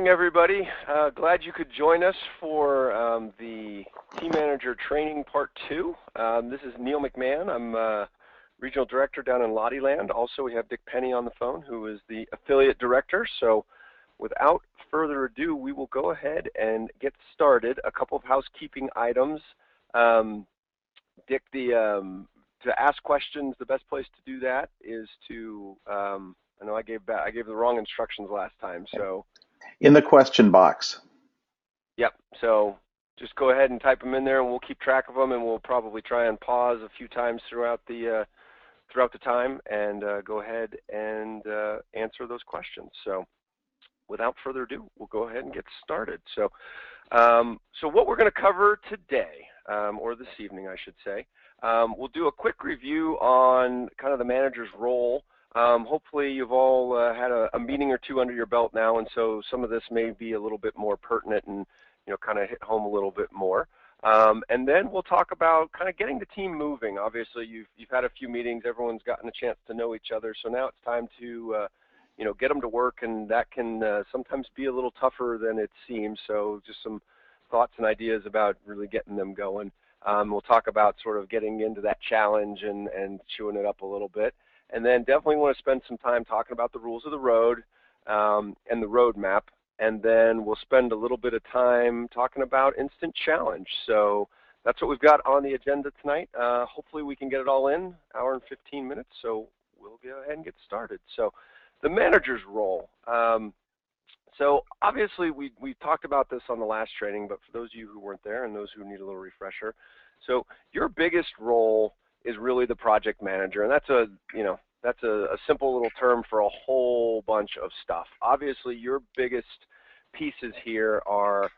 morning, everybody. Glad you could join us for the Team Manager Training Part 2. This is Neil McMahon. I'm Regional Director down in Lottieland. Also, we have Dick Penny on the phone, who is the Affiliate Director. So without further ado, we will go ahead and get started. A couple of housekeeping items. Dick, to ask questions, the best place to do that is to, I know I gave the wrong instructions last time, so. In the question box. Yep, so just go ahead and type them in there and we'll keep track of them, and we'll probably try and pause a few times throughout the time and go ahead and answer those questions. So without further ado, we'll go ahead and get started. So, so what we're going to cover today, or this evening I should say, we'll do a quick review on kind of the manager's role. Hopefully you've all had a meeting or two under your belt now, and so some of this may be a little bit more pertinent and kind of hit home a little bit more. And then we'll talk about kind of getting the team moving. Obviously you've had a few meetings, everyone's gotten a chance to know each other, so now it's time to get them to work, and that can sometimes be a little tougher than it seems. So just some thoughts and ideas about really getting them going. We'll talk about sort of getting into that challenge and chewing it up a little bit. And then definitely want to spend some time talking about the rules of the road and the roadmap. And then we'll spend a little bit of time talking about instant challenge. So that's what we've got on the agenda tonight. Hopefully we can get it all in, hour and 15 minutes. So we'll go ahead and get started. So the manager's role. So obviously we talked about this on the last training, but for those of you who weren't there and those who need a little refresher, so your biggest role is really the project manager, and that's a simple little term for a whole bunch of stuff. Obviously your biggest pieces here are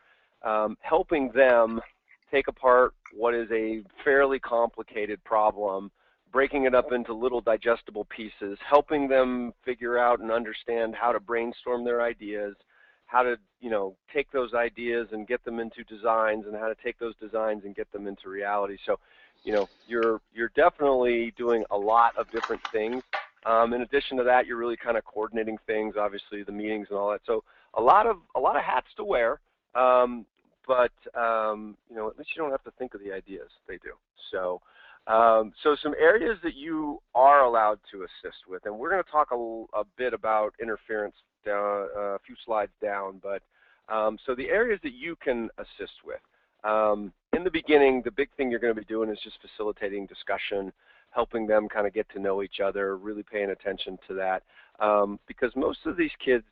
helping them take apart what is a fairly complicated problem, breaking it up into little digestible pieces, helping them figure out and understand how to brainstorm their ideas, how to take those ideas and get them into designs, and how to take those designs and get them into reality. So you're definitely doing a lot of different things. In addition to that, you're really kind of coordinating things, obviously the meetings and all that. So a lot of hats to wear, but at least you don't have to think of the ideas. They do. So so some areas that you are allowed to assist with, and we're going to talk a bit about interference down, a few slides down, but so the areas that you can assist with. In the beginning, the big thing you're going to be doing is just facilitating discussion, helping them kind of get to know each other, really paying attention to that, because most of these kids,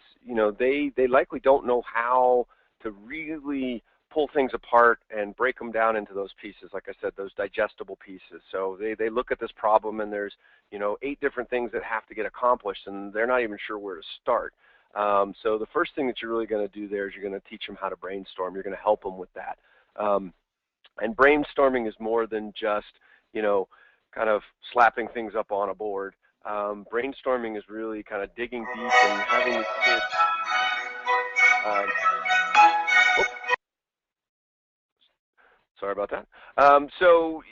they likely don't know how to really pull things apart and break them down into those pieces, like I said, those digestible pieces. So they look at this problem and there's 8 different things that have to get accomplished, and they're not even sure where to start. So the first thing that you're really going to do there is you're going to teach them how to brainstorm. You're going to help them with that. And brainstorming is more than just, kind of slapping things up on a board. Brainstorming is really kind of digging deep and having the kids. Sorry about that. So,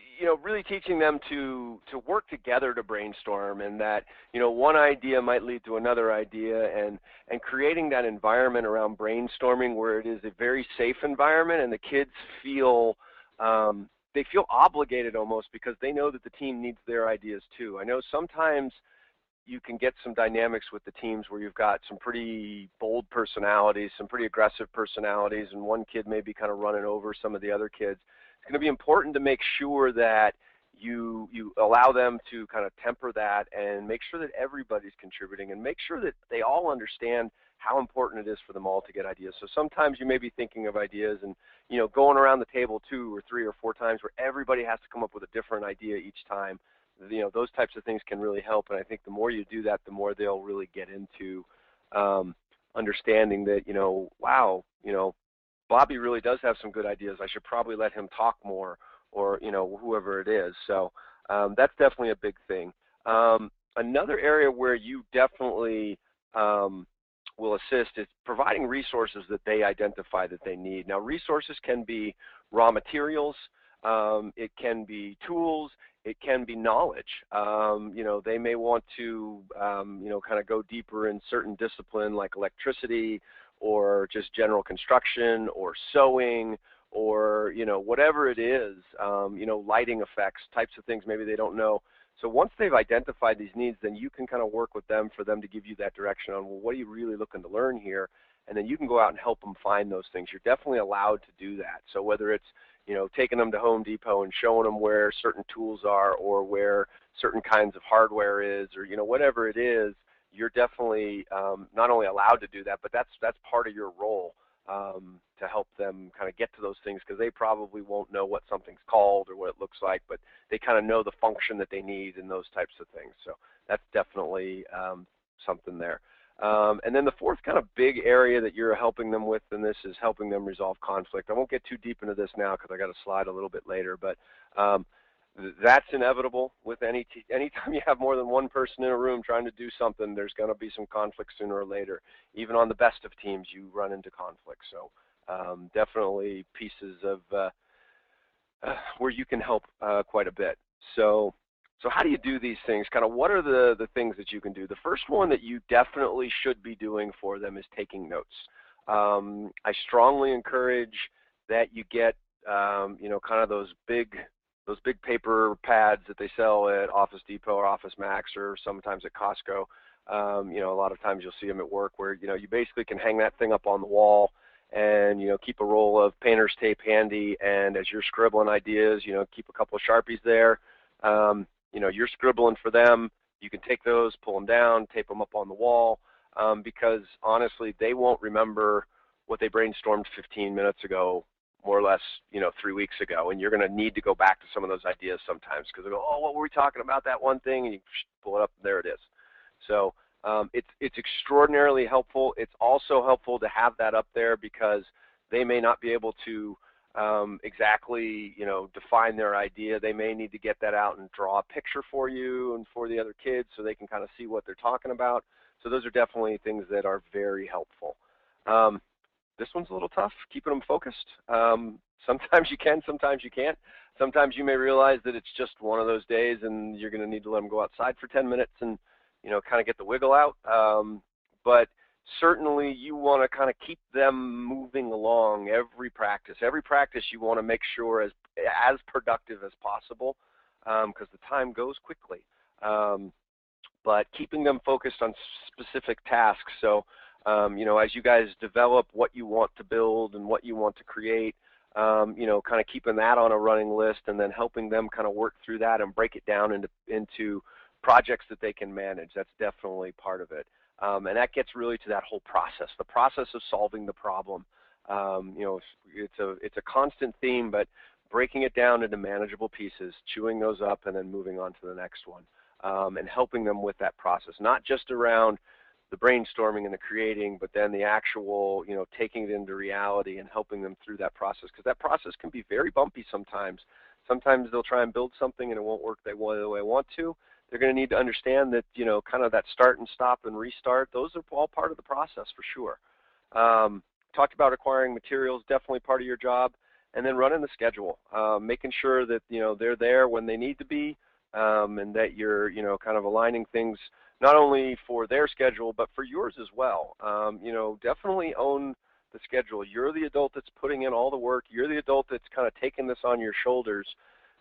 really teaching them to work together to brainstorm, and that, one idea might lead to another idea, and creating that environment around brainstorming where it is a very safe environment, and the kids feel, they feel obligated almost because they know that the team needs their ideas too. I know sometimes you can get some dynamics with the teams where you've got some pretty bold personalities, some pretty aggressive personalities, and one kid may be kind of running over some of the other kids. It's going to be important to make sure that you allow them to kind of temper that and make sure that everybody's contributing, and make sure that they all understand how important it is for them all to get ideas. So sometimes you may be thinking of ideas and going around the table 2 or 3 or 4 times where everybody has to come up with a different idea each time. Those types of things can really help, and I think the more you do that, the more they'll really get into understanding that, wow, Bobby really does have some good ideas. I should probably let him talk more, or, whoever it is. So that's definitely a big thing. Another area where you definitely will assist is providing resources that they identify that they need. Now, resources can be raw materials, it can be tools, it can be knowledge. They may want to, kind of go deeper in certain discipline like electricity or just general construction or sewing or, whatever it is, lighting effects, types of things maybe they don't know. So once they've identified these needs, then you can kind of work with them for them to give you that direction on, well, what are you really looking to learn here? And then you can go out and help them find those things. You're definitely allowed to do that. So whether it's, taking them to Home Depot and showing them where certain tools are or where certain kinds of hardware is or, whatever it is, you're definitely not only allowed to do that, but that's part of your role to help them kind of get to those things, because they probably won't know what something's called or what it looks like, but they kind of know the function that they need and those types of things. So that's definitely something there. And then the fourth kind of big area that you're helping them with in this is helping them resolve conflict. I won't get too deep into this now because I got a slide a little bit later, but that's inevitable with anytime you have more than one person in a room trying to do something, there's going to be some conflict sooner or later. Even on the best of teams, you run into conflict. So definitely pieces of where you can help quite a bit. So how do you do these things? Kind of what are the things that you can do? The first one that you definitely should be doing for them is taking notes. I strongly encourage that you get kind of those big paper pads that they sell at Office Depot or Office Max or sometimes at Costco. A lot of times you'll see them at work where, you basically can hang that thing up on the wall and, keep a roll of painter's tape handy, and as you're scribbling ideas, keep a couple of Sharpies there. You're scribbling for them. You can take those, pull them down, tape them up on the wall, because honestly, they won't remember what they brainstormed 15 minutes ago, more or less, 3 weeks ago, and you're going to need to go back to some of those ideas sometimes because they go, oh, what were we talking about, that one thing, and you pull it up, and there it is. So it's extraordinarily helpful. It's also helpful to have that up there because they may not be able to exactly, define their idea. They may need to get that out and draw a picture for you and for the other kids so they can kind of see what they're talking about. So those are definitely things that are very helpful. This one's a little tough, keeping them focused. Sometimes you can, sometimes you can't. Sometimes you may realize that it's just one of those days and you're going to need to let them go outside for 10 minutes and, kind of get the wiggle out. But certainly you want to kind of keep them moving along every practice. Every practice you want to make sure as productive as possible because the time goes quickly. But keeping them focused on specific tasks. So, as you guys develop what you want to build and what you want to create, kind of keeping that on a running list and then helping them kind of work through that and break it down into projects that they can manage. That's definitely part of it. And that gets really to that whole process, the process of solving the problem. It's a constant theme, but breaking it down into manageable pieces, chewing those up, and then moving on to the next one, and helping them with that process, not just around the brainstorming and the creating, but then the actual, taking it into reality and helping them through that process, because that process can be very bumpy sometimes. Sometimes they'll try and build something and it won't work the way they want to. They're going to need to understand that, kind of that start and stop and restart, those are all part of the process for sure. Talked about acquiring materials, definitely part of your job, and then running the schedule, making sure that, they're there when they need to be, and that you're, kind of aligning things not only for their schedule, but for yours as well. Definitely own the schedule. You're the adult that's putting in all the work. You're the adult that's kind of taking this on your shoulders.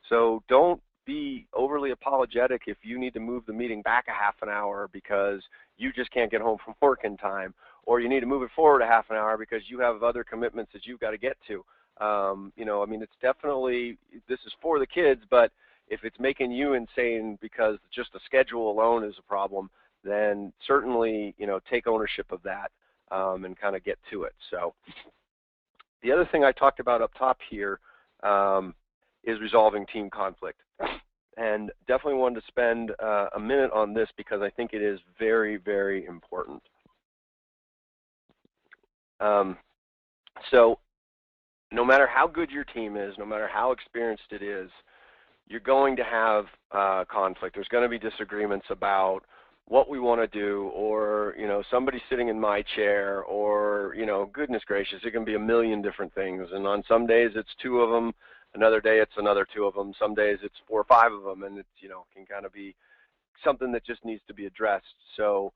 So don't be overly apologetic if you need to move the meeting back a half an hour because you just can't get home from work in time, or you need to move it forward a half an hour because you have other commitments that you've got to get to. It's definitely, this is for the kids, but if it's making you insane because just the schedule alone is a problem, then certainly, take ownership of that and kind of get to it. So the other thing I talked about up top here is resolving team conflict. And definitely wanted to spend a minute on this because I think it is very, very important. So no matter how good your team is, no matter how experienced it is, you're going to have conflict. There's going to be disagreements about what we want to do, or, somebody sitting in my chair, or, goodness gracious, it can be a million different things. And on some days it's two of them. Another day it's another two of them. Some days it's 4 or 5 of them, and it's, can kind of be something that just needs to be addressed. So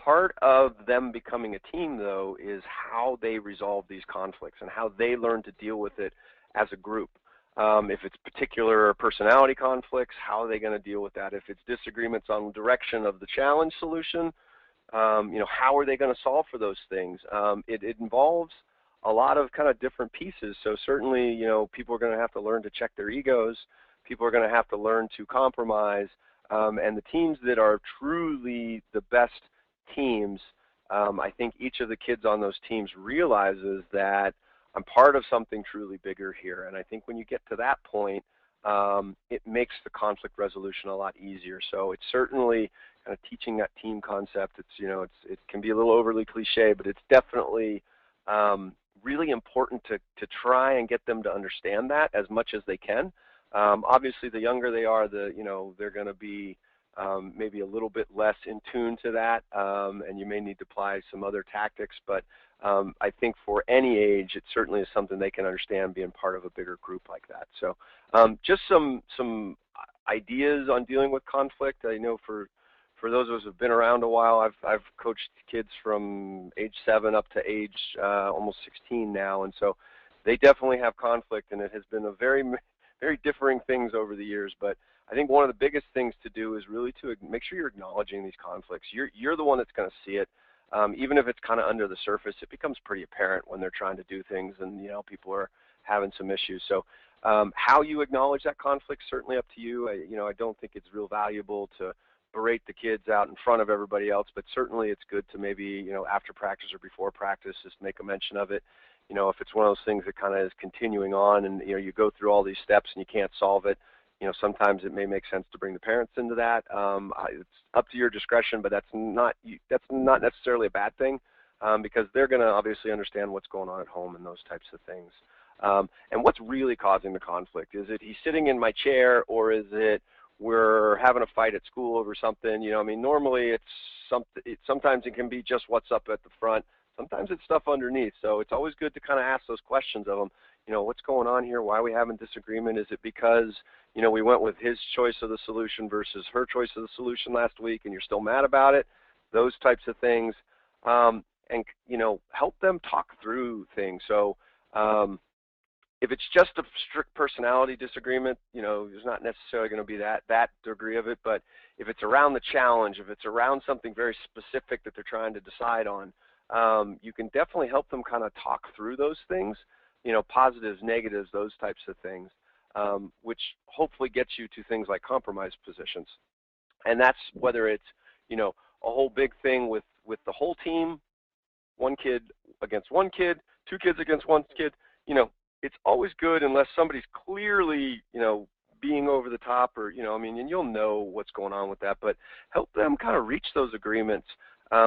part of them becoming a team, though, is how they resolve these conflicts and how they learn to deal with it as a group. If it's particular personality conflicts, how are they going to deal with that? If it's disagreements on direction of the challenge solution, how are they going to solve for those things? It involves a lot of kind of different pieces. So certainly, people are going to have to learn to check their egos. People are going to have to learn to compromise. And the teams that are truly the best teams, I think each of the kids on those teams realizes that I'm part of something truly bigger here. And I think when you get to that point, it makes the conflict resolution a lot easier. So it's certainly kind of teaching that team concept. It can be a little overly cliche, but it's definitely really important to try and get them to understand that as much as they can. Obviously, the younger they are, they're going to be maybe a little bit less in tune to that, and you may need to apply some other tactics. But I think for any age, it certainly is something they can understand being part of a bigger group like that. So just some ideas on dealing with conflict. I know for those of us who've been around a while, I've coached kids from age 7 up to age almost 16 now, and so they definitely have conflict, and it has been a very differing things over the years. But I think one of the biggest things to do is really to make sure you're acknowledging these conflicts. You're the one that's going to see it. Even if it's kind of under the surface, it becomes pretty apparent when they're trying to do things and people are having some issues. So how you acknowledge that conflict, certainly up to you. I don't think it's real valuable to berate the kids out in front of everybody else, but certainly it's good to maybe after practice or before practice just make a mention of it. If it's one of those things that kind of is continuing on and you go through all these steps and you can't solve it, sometimes it may make sense to bring the parents into that. It's up to your discretion, but that's not necessarily a bad thing, because they're going to obviously understand what's going on at home and those types of things. And what's really causing the conflict? Is it he's sitting in my chair, or is it we're having a fight at school over something? Normally it's something. Sometimes it can be just what's up at the front. Sometimes it's stuff underneath. So it's always good to kind of ask those questions of them. What's going on here? Why are we having disagreement? Is it because, we went with his choice of the solution versus her choice of the solution last week and you're still mad about it? Those types of things. And, help them talk through things. So if it's just a strict personality disagreement, there's not necessarily going to be that degree of it. But if it's around the challenge, if it's around something very specific that they're trying to decide on, you can definitely help them kind of talk through those things, positives, negatives, those types of things, which hopefully gets you to things like compromise positions. And that's whether it's, a whole big thing with the whole team, one kid against one kid, two kids against one kid. It's always good unless somebody's clearly, being over the top, or, and you'll know what's going on with that, but help them kind of reach those agreements,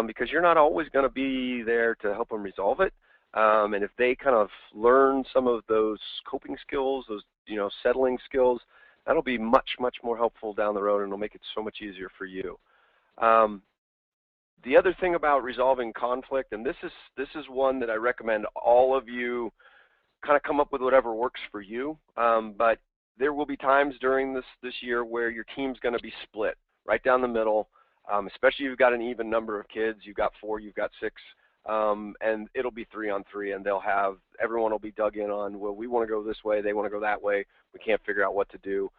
because you're not always going to be there to help them resolve it. And if they kind of learn some of those coping skills, those, settling skills, that'll be much, much more helpful down the road, and it'll make it so much easier for you. The other thing about resolving conflict, and this is one that I recommend all of you kind of come up with whatever works for you, but there will be times during this year where your team's going to be split right down the middle, especially if you've got an even number of kids. You've got 4, you've got 6, and it'll be 3-on-3, and everyone will be dug in on, well, we want to go this way, they want to go that way, we can't figure out what to do.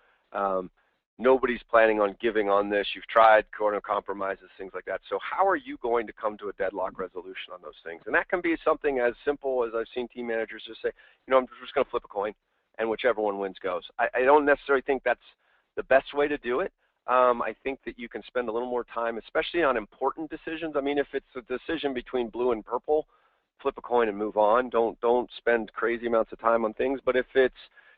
Nobody's planning on giving on this. You've tried compromises, things like that. So how are you going to come to a deadlock resolution on those things? And that can be something as simple as I've seen team managers just say, I'm just going to flip a coin, and whichever one wins goes. I don't necessarily think that's the best way to do it. I think that you can spend a little more time, especially on important decisions. If it's a decision between blue and purple, flip a coin and move on. Don't spend crazy amounts of time on things. But if it's,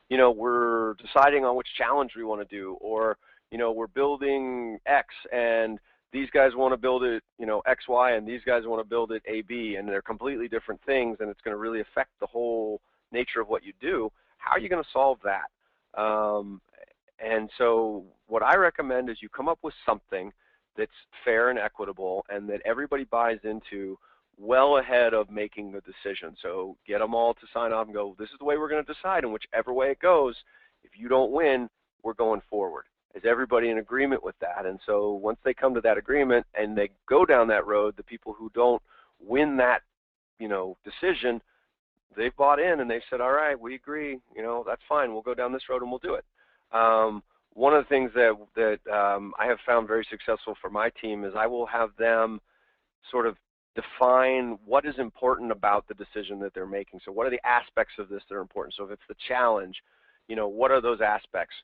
we're deciding on which challenge we want to do, or, we're building X and these guys want to build it, X, Y, and these guys want to build it A, B, and they're completely different things, and it's going to really affect the whole nature of what you do. How are you going to solve that? And so what I recommend is you come up with something that's fair and equitable and that everybody buys into well ahead of making the decision. So get them all to sign off and go, this is the way we're going to decide, and whichever way it goes, if you don't win, we're going forward. Is everybody in agreement with that? And so once they come to that agreement and they go down that road, the people who don't win that, decision, they've bought in and they've said, all right, we agree, that's fine. We'll go down this road and we'll do it. One of the things that I have found very successful for my team is I will have them sort of define what is important about the decision that they're making. So what are the aspects of this that are important? So if it's the challenge, what are those aspects?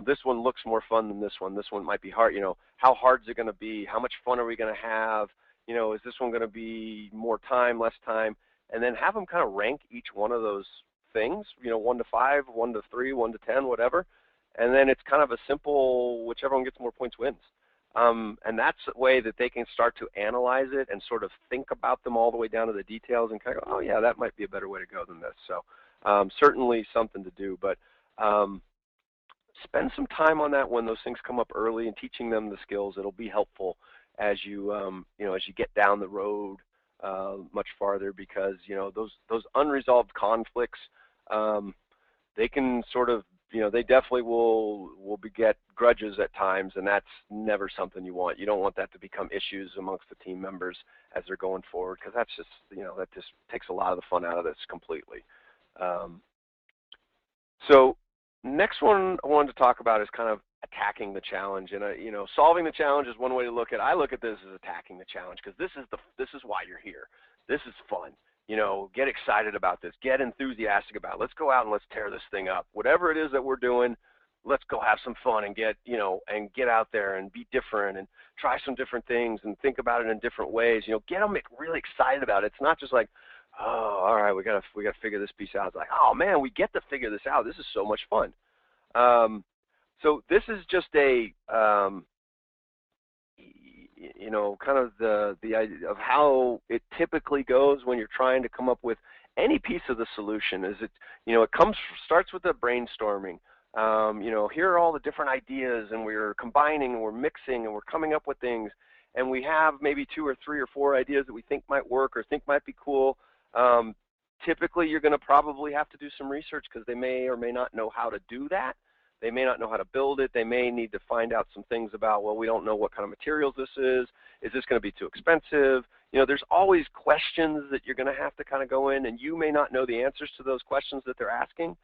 This one looks more fun than this one. This one might be hard. How hard is it going to be? How much fun are we going to have? Is this one going to be more time, less time? And then have them kind of rank each one of those things, 1 to 5, 1 to 3, 1 to 10, whatever. And then it's kind of a simple, whichever one gets more points wins. And that's a way that they can start to analyze it and sort of think about them all the way down to the details and kind of go, oh yeah, that might be a better way to go than this. So certainly something to do, but spend some time on that when those things come up early and teaching them the skills. It'll be helpful as you, as you get down the road much farther, because, those unresolved conflicts, they can sort of, they definitely will beget grudges at times, and that's never something you want. You don't want that to become issues amongst the team members as they're going forward, because that's just, that just takes a lot of the fun out of this completely. So next one I wanted to talk about is kind of attacking the challenge, and solving the challenge is one way to look at it. I look at this as attacking the challenge, because this is why you're here. This is fun. Get excited about this. Get enthusiastic about it. Let's go out and let's tear this thing up. Whatever it is that we're doing, let's go have some fun and get out there and be different and try some different things and think about it in different ways. Get them really excited about it. It's not just like, oh, all right, we gotta figure this piece out. It's like, oh man, we get to figure this out. This is so much fun. So this is just a kind of the idea of how it typically goes when you're trying to come up with any piece of the solution. Is it, it starts with the brainstorming. Here are all the different ideas, and we're combining and we're mixing and we're coming up with things, and we have maybe 2 or 3 or 4 ideas that we think might work or think might be cool. Typically, you're going to probably have to do some research, because they may or may not know how to do that. They may not know how to build it. They may need to find out some things about, well, we don't know what kind of materials this is. Is this going to be too expensive? There's always questions that you're going to have to kind of go in, and you may not know the answers to those questions that they're asking.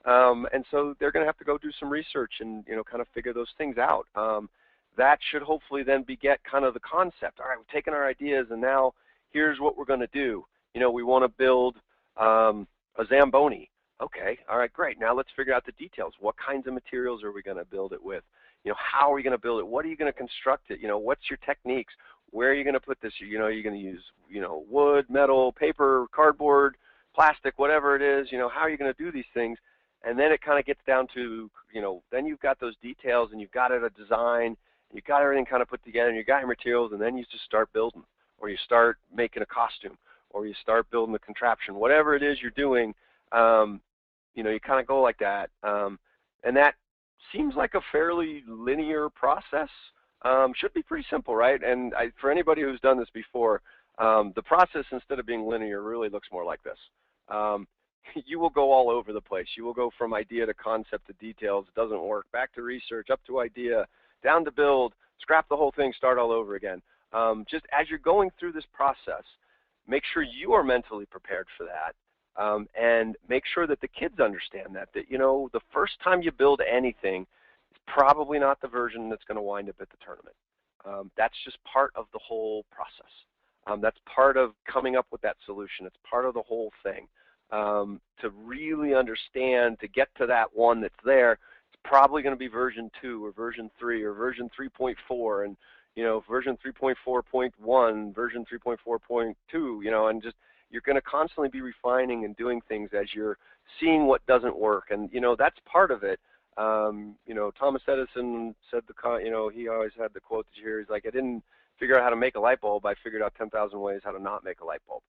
And so they're going to have to go do some research and, kind of figure those things out. That should hopefully then beget kind of the concept. All right, we've taken our ideas, and now here's what we're going to do. We want to build a Zamboni. Okay, all right, great. Now let's figure out the details. What kinds of materials are we going to build it with? How are we going to build it? What are you going to construct it? What's your techniques? Where are you going to put this? You're going to use, wood, metal, paper, cardboard, plastic, whatever it is. How are you going to do these things? And then it kind of gets down to, then you've got those details, and you've got a design, and you've got everything kind of put together, and you've got your materials, and then you just start building, or you start making a costume, or you start building the contraption. Whatever it is you're doing, you kind of go like that, and that seems like a fairly linear process. Should be pretty simple, right? And for anybody who's done this before, the process, instead of being linear, really looks more like this. You will go all over the place. You will go from idea to concept to details. It doesn't work. Back to research, up to idea, down to build, scrap the whole thing, start all over again. Just as you're going through this process, make sure you are mentally prepared for that. And make sure that the kids understand that, the first time you build anything, it's probably not the version that's going to wind up at the tournament. That's just part of the whole process. That's part of coming up with that solution. It's part of the whole thing. To really understand, to get to that one that's there, it's probably going to be version 2 or version 3 or version 3.4 and, version 3.4.1, version 3.4.2, and just, you're going to constantly be refining and doing things as you're seeing what doesn't work. And, that's part of it. Thomas Edison said, he always had the quote that you hear. He's like, I didn't figure out how to make a light bulb. I figured out 10,000 ways how to not make a light bulb.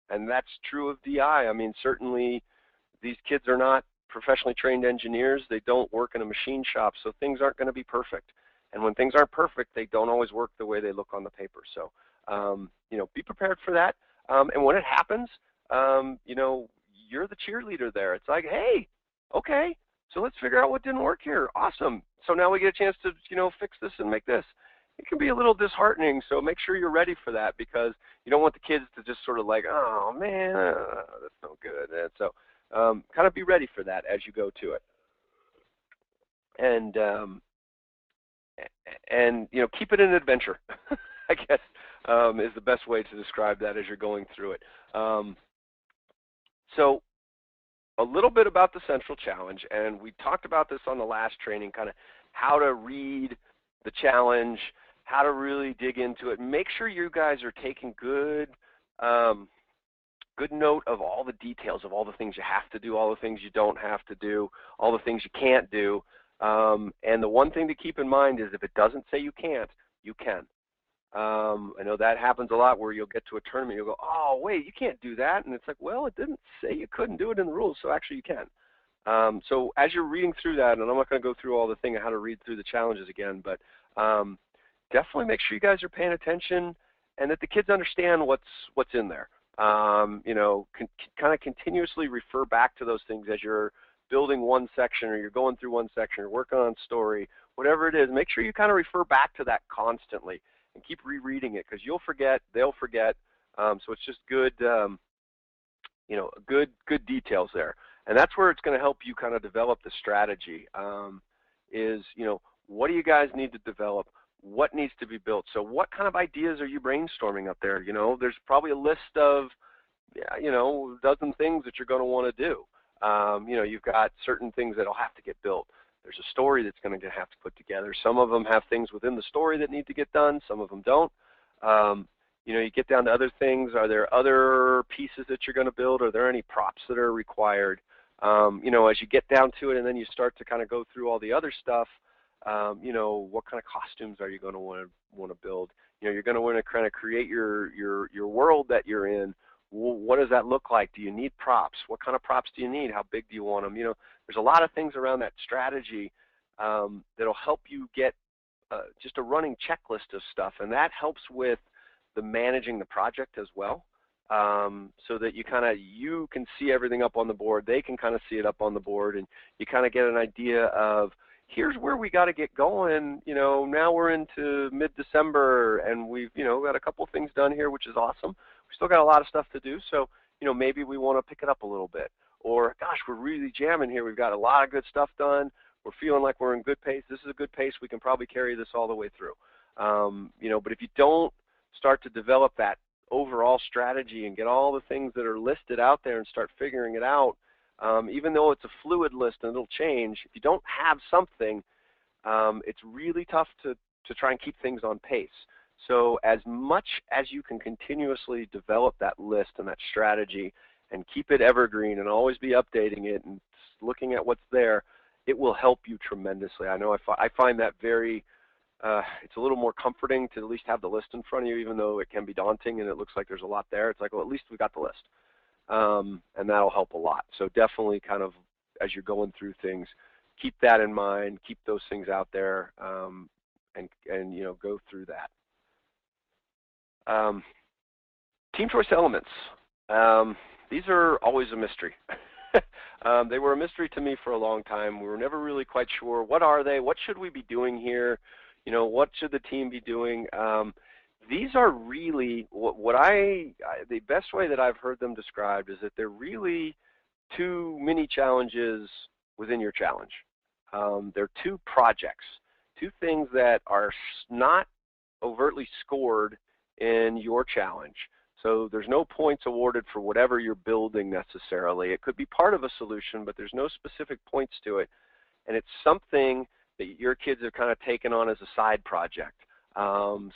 And that's true of DI. I mean, certainly these kids are not professionally trained engineers. They don't work in a machine shop, so things aren't going to be perfect. And when things aren't perfect, they don't always work the way they look on the paper. So, be prepared for that. And when it happens, you're the cheerleader there. It's like, hey, okay, so let's figure out what didn't work here. Awesome. so now we get a chance to, fix this and make this. It can be a little disheartening, so make sure you're ready for that, because you don't want the kids to just sort of like, oh man, that's no good. And so kind of be ready for that as you go to it. And keep it an adventure, I guess, is the best way to describe that as you're going through it. So a little bit about the central challenge, and we talked about this on the last training, kind of how to read the challenge, how to really dig into it. Make sure you guys are taking good note of all the details of all the things you have to do, all the things you don't have to do, all the things you can't do. And the one thing to keep in mind is if it doesn't say you can't, you can. I know that happens a lot where you'll get to a tournament, you'll go, oh, wait, you can't do that. And it's like, well, it didn't say you couldn't do it in the rules, so actually you can. So as you're reading through that, and I'm not going to go through all the thing of how to read through the challenges again, but definitely make sure you guys are paying attention and that the kids understand what's in there. Kind of continuously refer back to those things as you're building one section, or you're going through one section, or working on story, whatever it is. Make sure you kind of refer back to that constantly and keep rereading it, because you'll forget, they'll forget. So it's just good, good details there. And that's where it's going to help you kind of develop the strategy. What do you guys need to develop? What needs to be built? So what kind of ideas are you brainstorming up there? There's probably a list of, a dozen things that you're going to want to do. You've got certain things that'll have to get built. There's a story that's going to have to put together. Some of them have things within the story that need to get done. Some of them don't. You get down to other things. Are there other pieces that you're going to build? Are there any props that are required? As you get down to it and then you start to kind of go through all the other stuff, what kind of costumes are you going to want to build? You're going to want to kind of create your world that you're in. What does that look like? Do you need props? What kind of props do you need? How big do you want them? There's a lot of things around that strategy that'll help you get just a running checklist of stuff, and that helps with the managing the project as well, so that you can see everything up on the board. They can kind of see it up on the board, and you kind of get an idea of, here's where we got to get going. Now we're into mid-December, and we've got a couple things done here, which is awesome. We still got a lot of stuff to do, so maybe we want to pick it up a little bit. Or, gosh, we're really jamming here. We've got a lot of good stuff done. We're feeling like we're in good pace. This is a good pace. We can probably carry this all the way through. But if you don't start to develop that overall strategy and get all the things that are listed out there and start figuring it out, even though it's a fluid list and it'll change, if you don't have something, it's really tough to try and keep things on pace. So as much as you can continuously develop that list and that strategy and keep it evergreen and always be updating it and looking at what's there, it will help you tremendously. I know I find that very, it's a little more comforting to at least have the list in front of you, even though it can be daunting and it looks like there's a lot there. It's like, well, at least we got the list. And that'll help a lot. So definitely kind of, as you're going through things, keep that in mind, keep those things out there, and go through that. Team choice elements. These are always a mystery. They were a mystery to me for a long time. We were never really quite sure, what are they? What should we be doing here? What should the team be doing? These are really, the best way that I've heard them described is that they're really two mini challenges within your challenge. They're two projects, two things that are not overtly scored in your challenge. So there's no points awarded for whatever you're building necessarily. It could be part of a solution, but there's no specific points to it. And it's something that your kids have kind of taken on as a side project,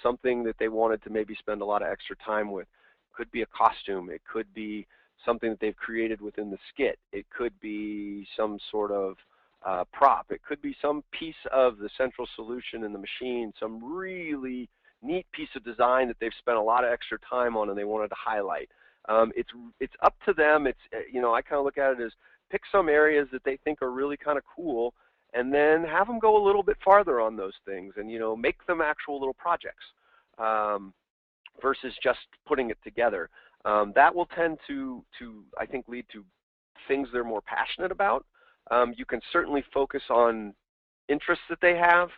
something that they wanted to maybe spend a lot of extra time with. It could be a costume. It could be something that they've created within the skit. It could be some sort of prop. It could be some piece of the central solution in the machine, some really neat piece of design that they've spent a lot of extra time on and they wanted to highlight. It's up to them. I kind of look at it as pick some areas that they think are really kind of cool, and then have them go a little bit farther on those things and make them actual little projects versus just putting it together. That will tend to I think lead to things they're more passionate about. You can certainly focus on interests that they have.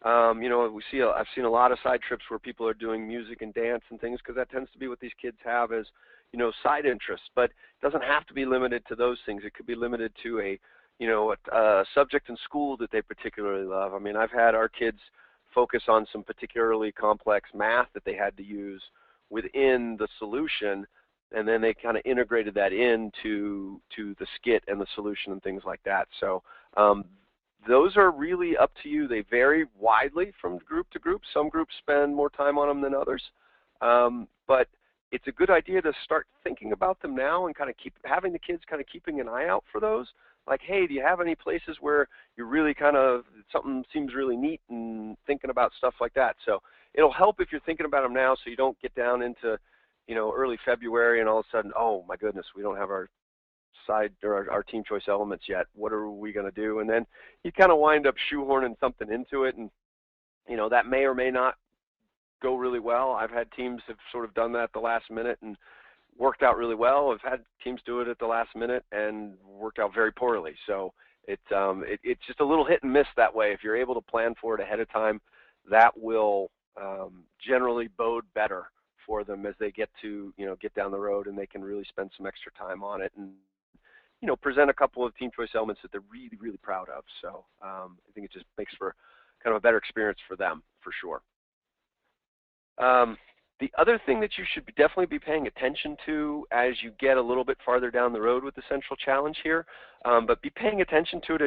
You know, I've seen a lot of side trips where people are doing music and dance and things because that tends to be what these kids have as, you know, side interests. But it doesn't have to be limited to those things. It could be limited to a, you know, a subject in school that they particularly love. I mean, I've had our kids focus on some particularly complex math that they had to use within the solution, and then they kind of integrated that into the skit and the solution and things like that. So those are really up to you. They vary widely from group to group. Some groups spend more time on them than others. But it's a good idea to start thinking about them now and kind of having the kids kind of keeping an eye out for those. Like, hey, do you have any places where you're really kind of, something seems really neat and thinking about stuff like that. So it'll help if you're thinking about them now so you don't get down into, you know, early February and all of a sudden, oh my goodness, we don't have our side or our team choice elements yet. What are we going to do? And then you kind of wind up shoehorning something into it, and you know that may or may not go really well. I've had teams have sort of done that at the last minute and worked out really well. I've had teams do it at the last minute and worked out very poorly. So it's just a little hit and miss that way. If you're able to plan for it ahead of time, that will generally bode better for them as they get to, you know, get down the road and they can really spend some extra time on it and, you know, present a couple of team choice elements that they're really, really proud of. So I think it just makes for kind of a better experience for them, for sure. The other thing that you should definitely be paying attention to as you get a little bit farther down the road with the central challenge here, but be paying attention to it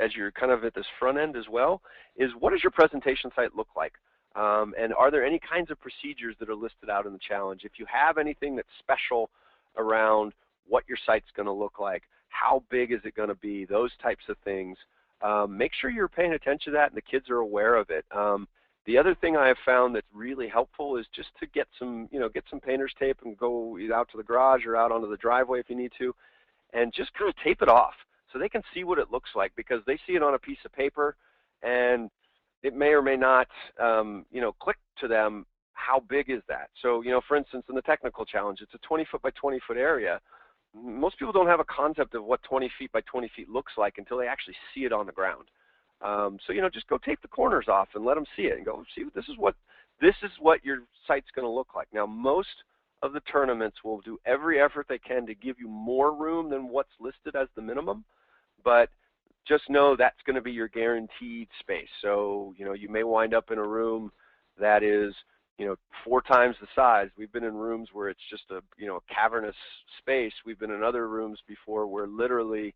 as you're kind of at this front end as well, is what does your presentation site look like? And are there any kinds of procedures that are listed out in the challenge? If you have anything that's special around what your site's going to look like, how big is it going to be, those types of things, make sure you're paying attention to that and the kids are aware of it. The other thing I have found that's really helpful is just to get some, you know, get some painter's tape and go either out to the garage or out onto the driveway if you need to, and just kind of tape it off so they can see what it looks like, because they see it on a piece of paper and it may or may not, you know, click to them. How big is that? So, you know, for instance, in the technical challenge, it's a 20-foot by 20-foot area. Most people don't have a concept of what 20 feet by 20 feet looks like until they actually see it on the ground. So, you know, just go tape the corners off and let them see it and go, see, this is what your site's going to look like. Now, most of the tournaments will do every effort they can to give you more room than what's listed as the minimum, but just know that's going to be your guaranteed space. So, you know, you may wind up in a room that is, you know, 4 times the size. We've been in rooms where it's just a, you know, a cavernous space. We've been in other rooms before where literally,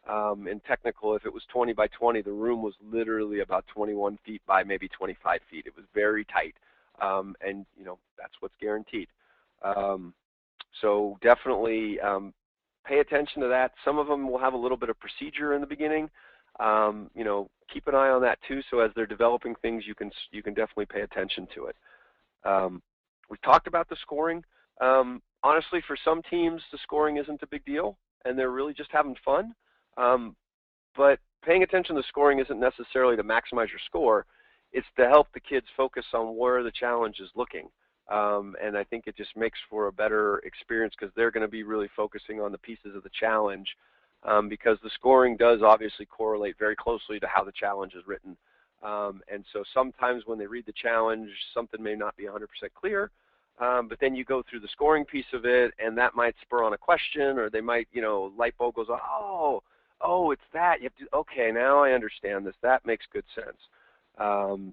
in technical, if it was 20 by 20, the room was literally about 21 feet by maybe 25 feet. It was very tight, and you know that's what's guaranteed. So definitely pay attention to that. Some of them will have a little bit of procedure in the beginning. You know, keep an eye on that too. So as they're developing things, you can definitely pay attention to it. We talked about the scoring. Honestly, for some teams, the scoring isn't a big deal, and they're really just having fun. But paying attention to scoring isn't necessarily to maximize your score. It's to help the kids focus on where the challenge is looking. And I think it just makes for a better experience because they're going to be really focusing on the pieces of the challenge, because the scoring does obviously correlate very closely to how the challenge is written. And so sometimes when they read the challenge, something may not be 100% clear, but then you go through the scoring piece of it, and that might spur on a question, or they might, you know, light bulb goes, oh, it's that. You have to, okay, now I understand this. That makes good sense.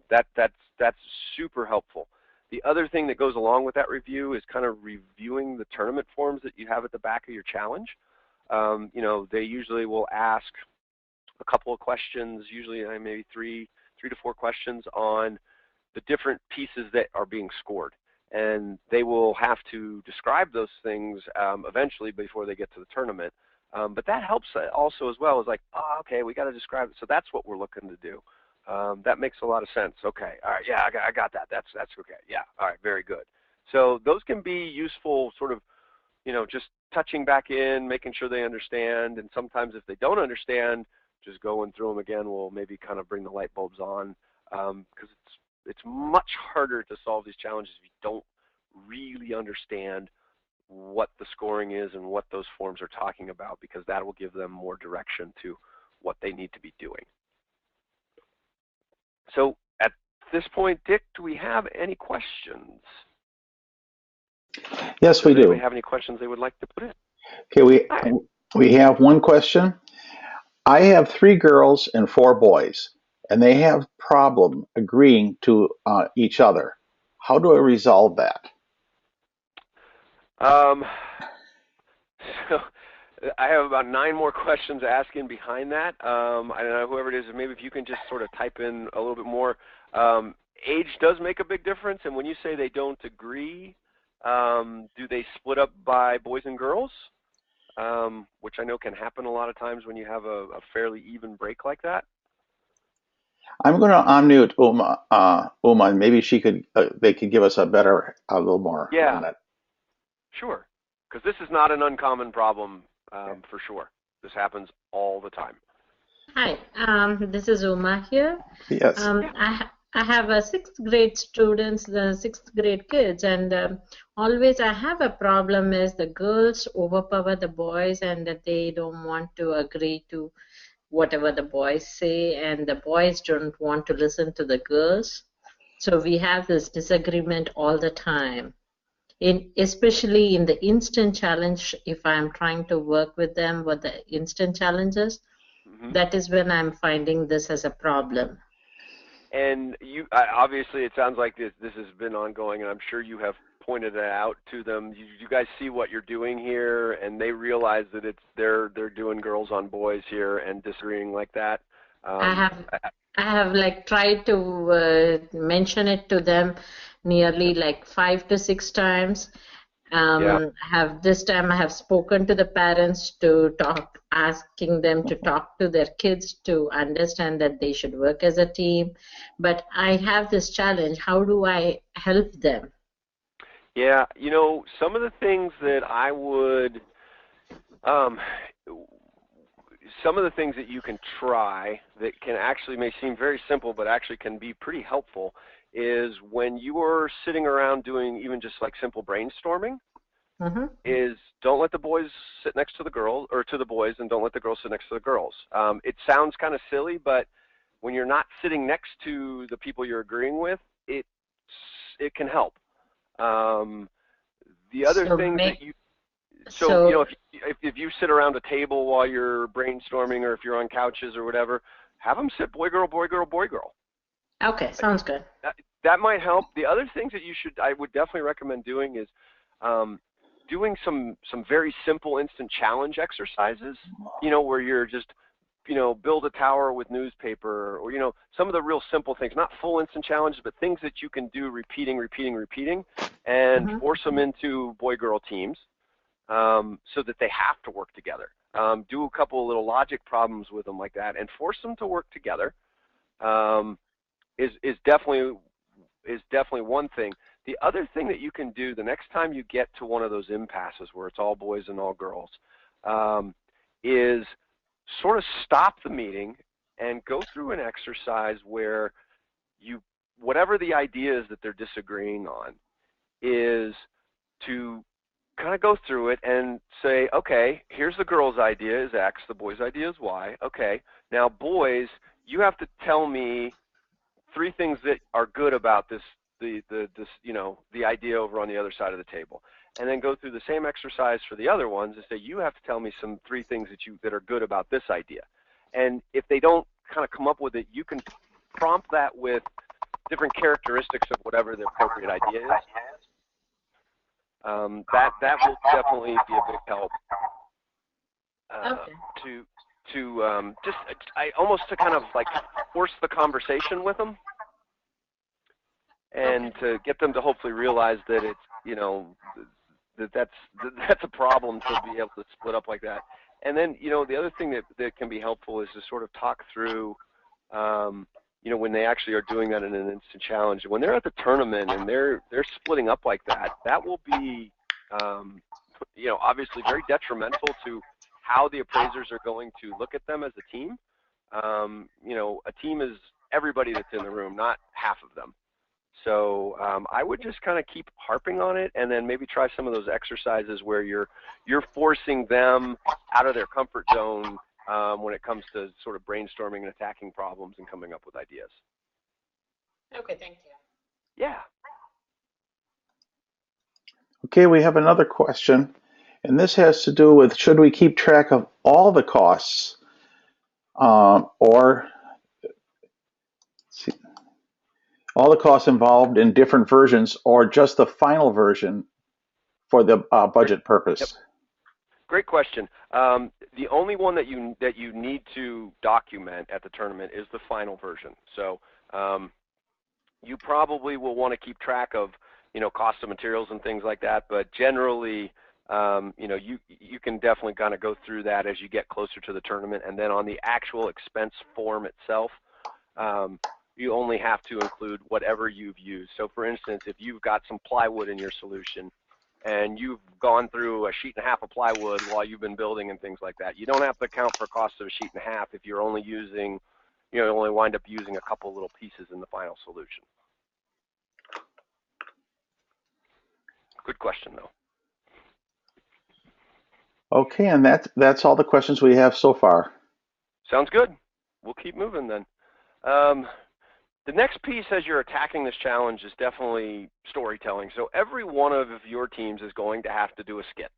That's super helpful. The other thing that goes along with that review is kind of reviewing the tournament forms that you have at the back of your challenge. You know, they usually will ask a couple of questions, usually maybe three to four questions on the different pieces that are being scored. And they will have to describe those things eventually before they get to the tournament. But that helps also as well. Is like, oh, okay, we got to describe it. So that's what we're looking to do. That makes a lot of sense. Okay, all right, yeah, I got that. That's okay. Yeah, all right, very good. So those can be useful, sort of, you know, just touching back in, making sure they understand. And sometimes if they don't understand, just going through them again will maybe kind of bring the light bulbs on, because it's much harder to solve these challenges if you don't really understand what the scoring is and what those forms are talking about, because that will give them more direction to what they need to be doing. So at this point, Dick, do we have any questions? Yes, we Does anybody do. have any questions they would like to put in? Okay, All right. we have one question. I have 3 girls and 4 boys, and they have problem agreeing to each other. How do I resolve that? Um, so I have about 9 more questions asking behind that. I don't know, whoever it is, maybe if you can just sort of type in a little bit more. Age does make a big difference, and when you say they don't agree, do they split up by boys and girls? Which I know can happen a lot of times when you have a fairly even break like that. I'm going to unmute Uma. Uma, and maybe they could give us a little more Yeah, on it. sure. Because this is not an uncommon problem, for sure. This happens all the time. Hi, this is Uma here. Yes. I have a 6th grade students, the 6th grade kids, and always I have a problem is the girls overpower the boys and that they don't want to agree to whatever the boys say, and the boys don't want to listen to the girls. So we have this disagreement all the time. Especially in the instant challenge, if I'm trying to work with them with the instant challenges, that is when I'm finding this as a problem. And obviously, it sounds like this has been ongoing, and I'm sure you have pointed it out to them. You guys see what you're doing here, and they realize that they're doing girls on boys here and disagreeing like that. I have like tried to mention it to them nearly like 5 to 6 times. Yeah. This time I have spoken to the parents to talk, asking them to talk to their kids to understand that they should work as a team. But I have this challenge. How do I help them? Yeah, some of the things that I would, some of the things that you can try that can actually may seem very simple, but actually can be pretty helpful, is when you are sitting around doing even just like simple brainstorming, is don't let the boys sit next to the girls, or to the boys, and don't let the girls sit next to the girls. It sounds kind of silly, but when you're not sitting next to the people you're agreeing with, it can help. The other thing that you, if you sit around a table while you're brainstorming, or if you're on couches or whatever, have them sit boy, girl, boy, girl, boy, girl. Okay, sounds good. That might help. The other things that I would definitely recommend doing is doing some very simple instant challenge exercises, where you're just, build a tower with newspaper, or, some of the real simple things, not full instant challenges, but things that you can do repeating, and force them into boy-girl teams, so that they have to work together. Do a couple of little logic problems with them like that, and force them to work together. Is definitely one thing. The other thing that you can do the next time you get to one of those impasses where it's all boys and all girls, is sort of stop the meeting and go through an exercise where whatever the idea is that they're disagreeing on, is to kind of go through it and say, okay, here's the girl's idea is X, the boy's idea is Y. Okay, now boys, you have to tell me 3 things that are good about the idea over on the other side of the table, and then go through the same exercise for the other ones and say, you have to tell me some 3 things that are good about this idea. And if they don't kind of come up with it, you can prompt that with different characteristics of whatever the appropriate idea is. That will definitely be a big help. Almost to kind of like force the conversation with them, and to get them to hopefully realize that it's that's a problem to be able to split up like that. And then the other thing that can be helpful is to sort of talk through when they actually are doing that in an instant challenge, when they're at the tournament and they're splitting up like that, that will be obviously very detrimental to how the appraisers are going to look at them as a team. A team is everybody that's in the room, not half of them. So I would just kind of keep harping on it, and then maybe try some of those exercises where you're forcing them out of their comfort zone when it comes to sort of brainstorming and attacking problems and coming up with ideas. Okay, thank you. Yeah. Okay, we have another question, and this has to do with should we keep track of all the costs or see, all the costs involved in different versions or just the final version for the Great. budget Yep. purpose? Great question. The only one that you need to document at the tournament is the final version. So you probably will want to keep track of, cost of materials and things like that. But generally, you can definitely kind of go through that as you get closer to the tournament. And then on the actual expense form itself, you only have to include whatever you've used. So for instance, if you've got some plywood in your solution and you've gone through a sheet and a half of plywood while you've been building and things like that, you don't have to account for cost of a sheet and a half if you're only using, only wind up using a couple little pieces in the final solution. Good question, though. Okay, and that's all the questions we have so far. Sounds good. We'll keep moving then. The next piece as you're attacking this challenge is definitely storytelling. So every one of your teams is going to have to do a skit,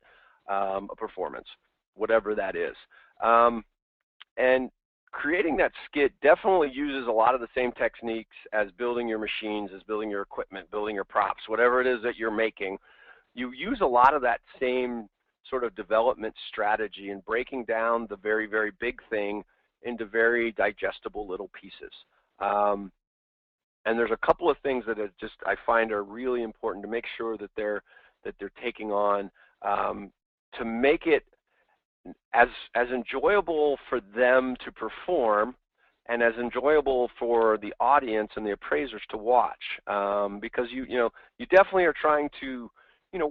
a performance, whatever that is. And creating that skit definitely uses a lot of the same techniques as building your machines, as building your equipment, building your props, whatever it is that you're making. You use a lot of that same sort of development strategy and breaking down the very, very big thing into very digestible little pieces. And there's a couple of things that I find are really important to make sure that they're taking on to make it as enjoyable for them to perform and as enjoyable for the audience and the appraisers to watch, because you definitely are trying to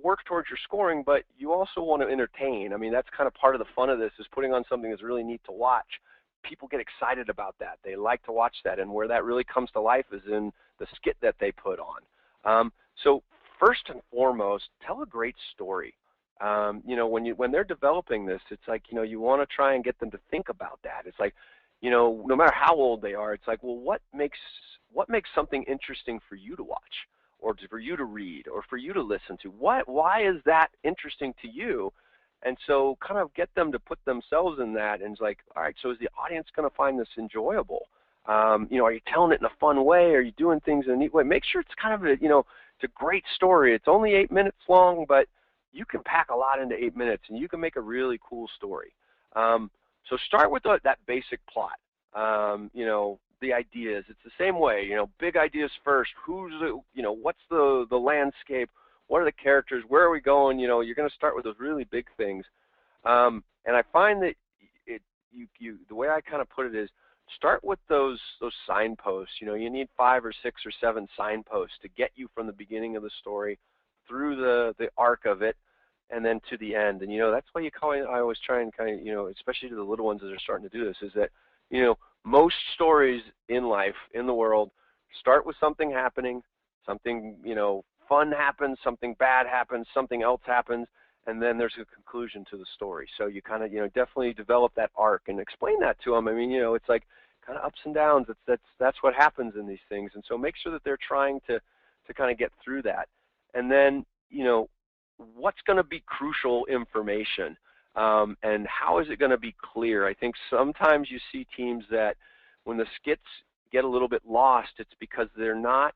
work towards your scoring, but you also want to entertain. I mean, that's kind of part of the fun of this, is putting on something that's really neat to watch. People get excited about that. They like to watch that, and where that really comes to life is in the skit that they put on. So first and foremost, tell a great story. When they're developing this, it's like, you want to try and get them to think about that. It's like, no matter how old they are, it's like, well, what makes something interesting for you to watch, or for you to read, or for you to listen to? Why is that interesting to you? And so kind of get them to put themselves in that, and it's like, all right, so is the audience going to find this enjoyable? Are you telling it in a fun way? Are you doing things in a neat way? Make sure it's kind of it's a great story. It's only 8 minutes long, but you can pack a lot into 8 minutes, and you can make a really cool story. So start with that basic plot. The ideas. It's the same way. Big ideas first. What's the landscape? What are the characters? Where are we going? You're going to start with those really big things. And I find that the way I kind of put it is, start with those signposts. You need 5 or 6 or 7 signposts to get you from the beginning of the story through the arc of it, and then to the end. And that's why I always try and kind of, especially to the little ones that are starting to do this, is that most stories in life, in the world, start with something happening, something fun happens, something bad happens, something else happens, and then there's a conclusion to the story. So you kind of definitely develop that arc and explain that to them. I mean, it's like kind of ups and downs. That's what happens in these things. And so make sure that they're trying to kind of get through that. And then what's going to be crucial information, and how is it going to be clear? I think sometimes you see teams that when the skits get a little bit lost, it's because they're not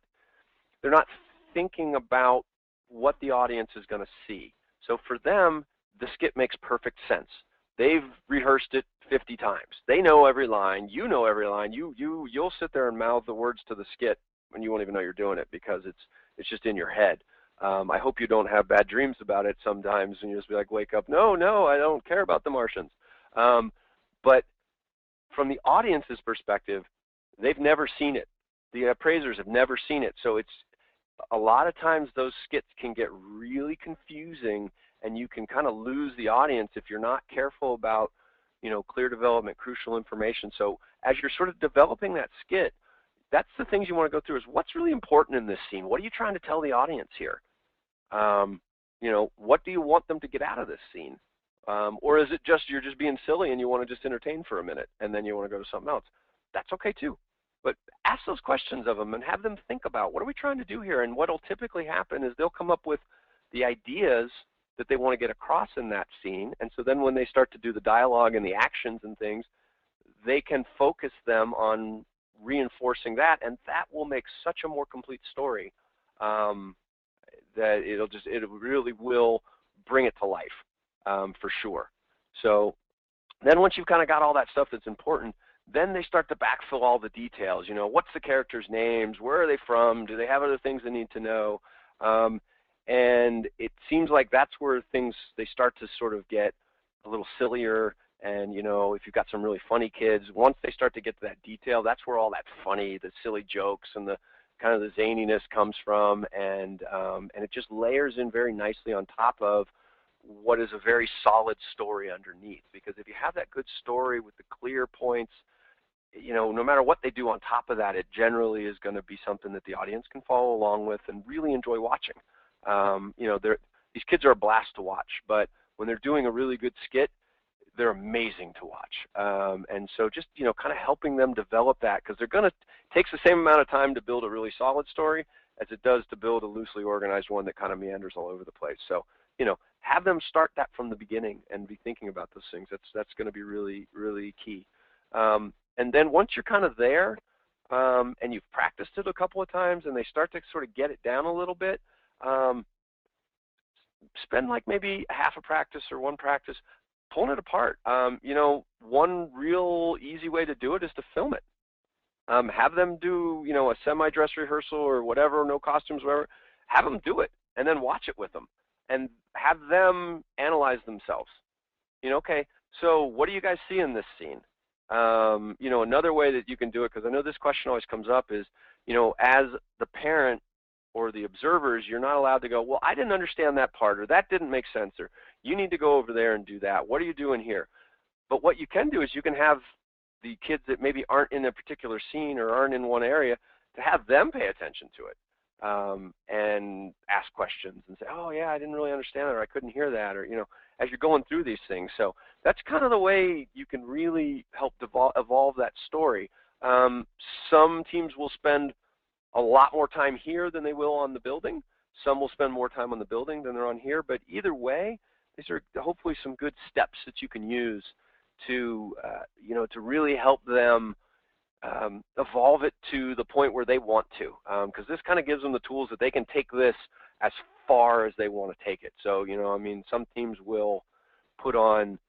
thinking about what the audience is going to see. So for them, the skit makes perfect sense. They've rehearsed it 50 times. They know every line. You know every line. You'll sit there and mouth the words to the skit when you won't even know you're doing it, because it's just in your head. I hope you don't have bad dreams about it sometimes, and you just be like, wake up, no, I don't care about the Martians. But from the audience's perspective, they've never seen it. The appraisers have never seen it. So it's a lot of times those skits can get really confusing, and you can kind of lose the audience if you're not careful about, clear development, crucial information. So as you're sort of developing that skit, that's the things you want to go through, is what's really important in this scene? What are you trying to tell the audience here? What do you want them to get out of this scene? Or is it just you're just being silly and you want to just entertain for a minute and then you want to go to something else? That's okay too. but ask those questions of them and have them think about, what are we trying to do here? And what will typically happen is they'll come up with the ideas that they want to get across in that scene. And so then when they start to do the dialogue and the actions and things, they can focus them on reinforcing that, and that will make such a more complete story that it really will bring it to life for sure. So then once you've kind of got all that stuff that's important, then they start to backfill all the details. You know, what's the characters' names? Where are they from? Do they have other things they need to know? And it seems like that's where they start to sort of get a little sillier. And, you know, if you've got some really funny kids, once they start to get to that detail, that's where all that funny, the silly jokes and the kind of the zaniness comes from. And it just layers in very nicely on top of what is a very solid story underneath. Because if you have that good story with the clear points, you know, no matter what they do on top of that, it generally is going to be something that the audience can follow along with and really enjoy watching. You know, these kids are a blast to watch, but when they're doing a really good skit, they're amazing to watch. And so just, you know, kind of helping them develop that, because it takes the same amount of time to build a really solid story as it does to build a loosely organized one that kind of meanders all over the place. So, you know, have them start that from the beginning and be thinking about those things. That's going to be really, really key. And then once you're kind of there and you've practiced it a couple of times and they start to sort of get it down a little bit, spend like maybe half a practice or one practice pulling it apart. You know, one real easy way to do it is to film it. Have them do, you know, a semi-dress rehearsal or whatever, no costumes, whatever. Have them do it and then watch it with them and have them analyze themselves. You know, okay, so what do you guys see in this scene? You know, another way that you can do it, because I know this question always comes up, is, you know, as the parent or the observers, you're not allowed to go, well, I didn't understand that part, or that didn't make sense, or you need to go over there and do that. What are you doing here? But what you can do is you can have the kids that maybe aren't in a particular scene or aren't in one area to have them pay attention to it and ask questions and say, oh, yeah, I didn't really understand that, or I couldn't hear that, or, you know, as you're going through these things. So that's kind of the way you can really help evolve that story. Some teams will spend a lot more time here than they will on the building. Some will spend more time on the building than they're on here. But either way, these are hopefully some good steps that you can use to, you know, to really help them evolve it to the point where they want to. Because this kind of gives them the tools that they can take this as far as they want to take it. So, you know, I mean, some teams will put on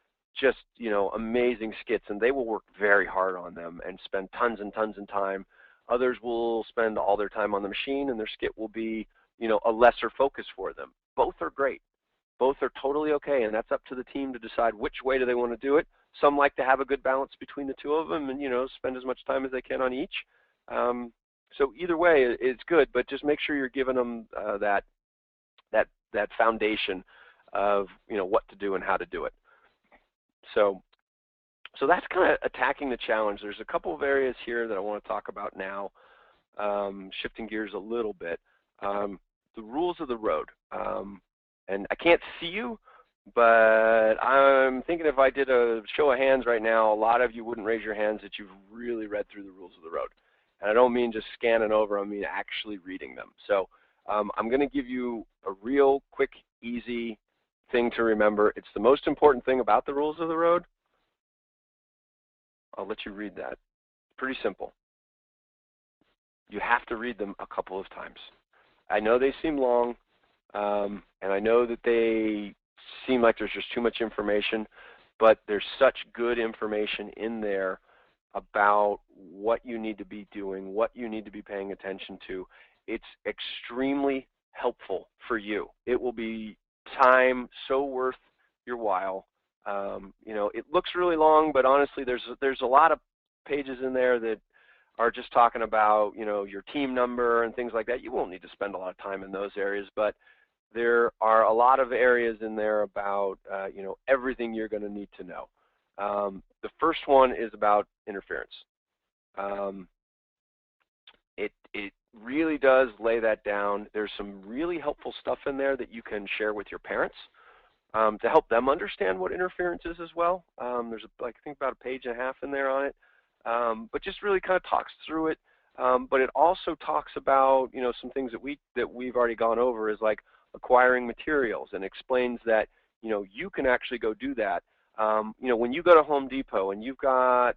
just, you know, amazing skits, and they will work very hard on them and spend tons and tons of time. Others will spend all their time on the machine, and their skit will be, you know, a lesser focus for them. Both are great. Both are totally okay, and that's up to the team to decide which way do they want to do it. Some like to have a good balance between the two of them and, you know, spend as much time as they can on each. So either way, it's good, but just make sure you're giving them that foundation of, you know, what to do and how to do it. So that's kind of attacking the challenge. There's a couple of areas here that I want to talk about now, shifting gears a little bit. The rules of the road. And I can't see you, but I'm thinking if I did a show of hands right now, a lot of you wouldn't raise your hands that you've really read through the rules of the road. And I don't mean just scanning over, I mean actually reading them. So I'm going to give you a real quick, easy thing to remember. It's the most important thing about the rules of the road. I'll let you read that. Pretty simple. You have to read them a couple of times. I know they seem long, and I know that they seem like there's just too much information, but there's such good information in there about what you need to be doing, what you need to be paying attention to. It's extremely helpful for you. It will be time so worth your while. You know, it looks really long, but honestly, there's a lot of pages in there that are just talking about, you know, your team number and things like that. You won't need to spend a lot of time in those areas, but there are a lot of areas in there about, you know, everything you're going to need to know. The first one is about interference. It really does lay that down. There's some really helpful stuff in there that you can share with your parents to help them understand what interference is as well. There's, I think, about a page and a half in there on it. but just really kind of talks through it. But it also talks about, you know, some things that we've already gone over, is like acquiring materials, and explains that, you know, you can actually go do that. You know, when you go to Home Depot and you've got,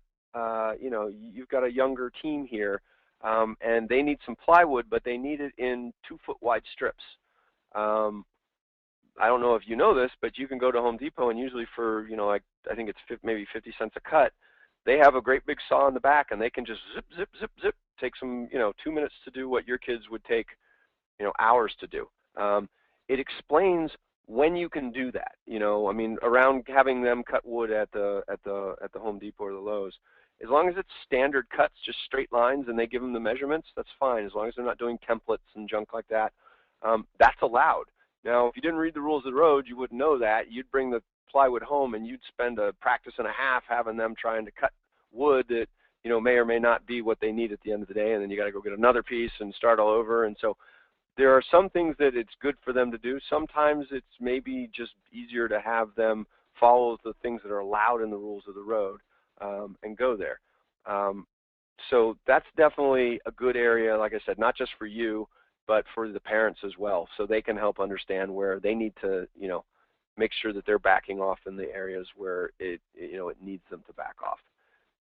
you know, you've got a younger team here, and they need some plywood, but they need it in 2-foot wide strips. I don't know if you know this, but you can go to Home Depot, and usually for, you know, like, I think it's maybe 50 cents a cut, they have a great big saw in the back, and they can just zip, zip, zip, zip, take some, you know, 2 minutes to do what your kids would take, you know, hours to do. It explains when you can do that. You know, I mean, around having them cut wood at the Home Depot or the Lowe's, as long as it's standard cuts, just straight lines, and they give them the measurements, that's fine. As long as they're not doing templates and junk like that, that's allowed. Now, if you didn't read the rules of the road, you wouldn't know that. You'd bring the plywood home, and you'd spend a practice and a half having them trying to cut wood that, you know, may or may not be what they need at the end of the day, and then you got to go get another piece and start all over. And so there are some things that it's good for them to do. Sometimes it's maybe just easier to have them follow the things that are allowed in the rules of the road, and go there. So that's definitely a good area, like I said, not just for you, but for the parents as well, so they can help understand where they need to, you know, make sure that they're backing off in the areas where it needs them to back off.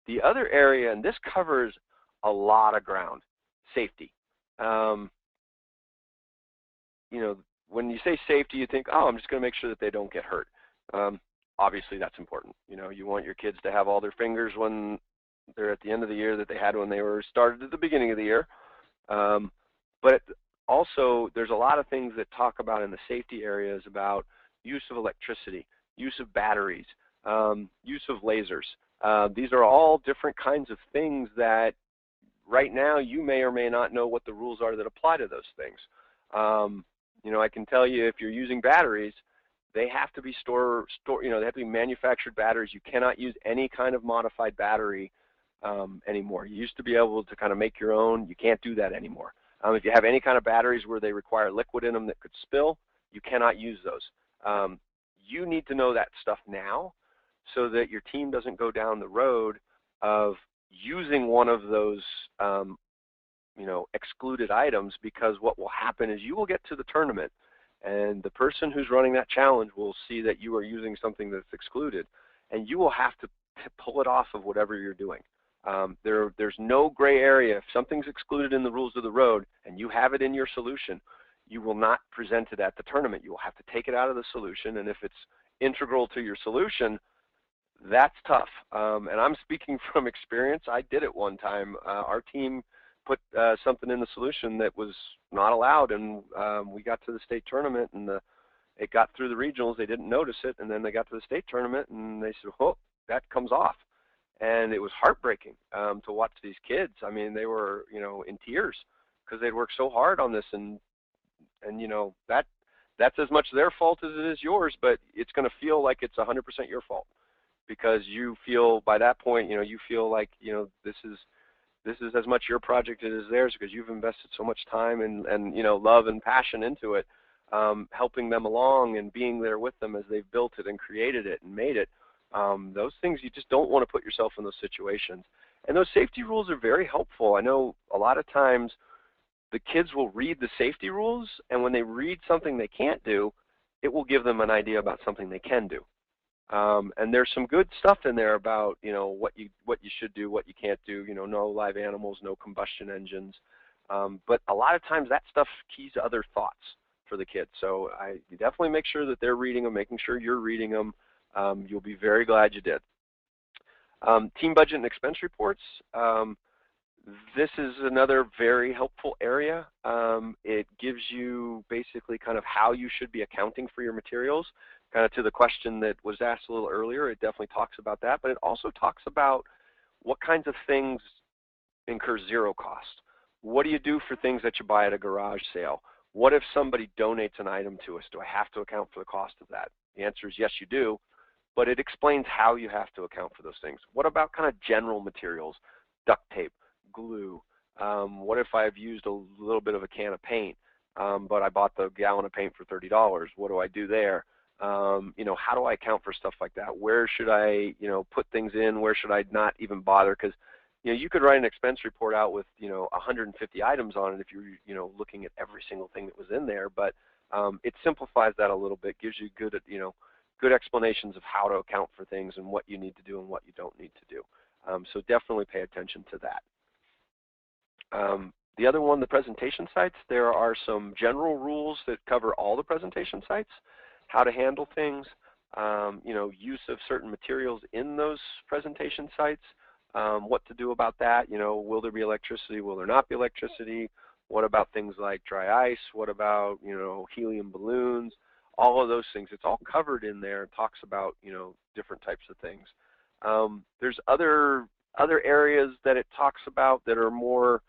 The other area, and this covers a lot of ground, safety. You know, when you say safety, you think, oh, I'm just going to make sure that they don't get hurt. Obviously, that's important. You know, you want your kids to have all their fingers when they're at the end of the year that they had when they were started at the beginning of the year. But also, there's a lot of things that talk about in the safety areas about use of electricity, use of batteries, use of lasers. These are all different kinds of things that right now you may or may not know what the rules are that apply to those things. You know, I can tell you, if you're using batteries, they have to be you know, they have to be manufactured batteries. You cannot use any kind of modified battery anymore. You used to be able to kind of make your own. You can't do that anymore. If you have any kind of batteries where they require liquid in them that could spill, you cannot use those. You need to know that stuff now, so that your team doesn't go down the road of using one of those you know, excluded items, because what will happen is you will get to the tournament, and the person who's running that challenge will see that you are using something that's excluded, and you will have to pull it off of whatever you're doing. There's no gray area. If something's excluded in the rules of the road and you have it in your solution, you will not present it at the tournament. You will have to take it out of the solution, and if it's integral to your solution, that's tough. And I'm speaking from experience. I did it one time. Our team put something in the solution that was not allowed, and we got to the state tournament, and it got through the regionals. They didn't notice it, and then they got to the state tournament, and they said, "Oh, that comes off." And it was heartbreaking to watch these kids. I mean, they were, you know, in tears because they'd worked so hard on this, and you know, that's as much their fault as it is yours, but it's going to feel like it's 100% your fault, because you feel by that point, you know, you feel like, you know, this is as much your project as theirs, because you've invested so much time and you know, love and passion into it, helping them along and being there with them as they've built it and created it and made it. Those things, you just don't want to put yourself in those situations. And those safety rules are very helpful. I know a lot of times the kids will read the safety rules, and when they read something they can't do, it will give them an idea about something they can do. And there's some good stuff in there about, you know, what you should do, what you can't do, you know, no live animals, no combustion engines. But a lot of times that stuff keys other thoughts for the kids. So you definitely make sure that they're reading them, making sure you're reading them. You'll be very glad you did. Team budget and expense reports. This is another very helpful area. It gives you basically kind of how you should be accounting for your materials. Kind of to the question that was asked a little earlier, it definitely talks about that, but it also talks about what kinds of things incur zero cost. What do you do for things that you buy at a garage sale? What if somebody donates an item to us? Do I have to account for the cost of that? The answer is yes, you do, but it explains how you have to account for those things. What about kind of general materials, duct tape, glue? What if I've used a little bit of a can of paint, but I bought the gallon of paint for $30? What do I do there? You know, how do I account for stuff like that? Where should I, you know, put things in? Where should I not even bother? Because you could write an expense report out with 150 items on it if you're looking at every single thing that was in there, but it simplifies that a little bit, gives you good explanations of how to account for things and what you need to do and what you don't need to do. So definitely pay attention to that. The other one, the presentation sites, there are some general rules that cover all the presentation sites, how to handle things, use of certain materials in those presentation sites, what to do about that. Will there be electricity? Will there not be electricity? What about things like dry ice? What about, helium balloons? All of those things. It's all covered in there. It talks about, different types of things. There's other areas that it talks about that are more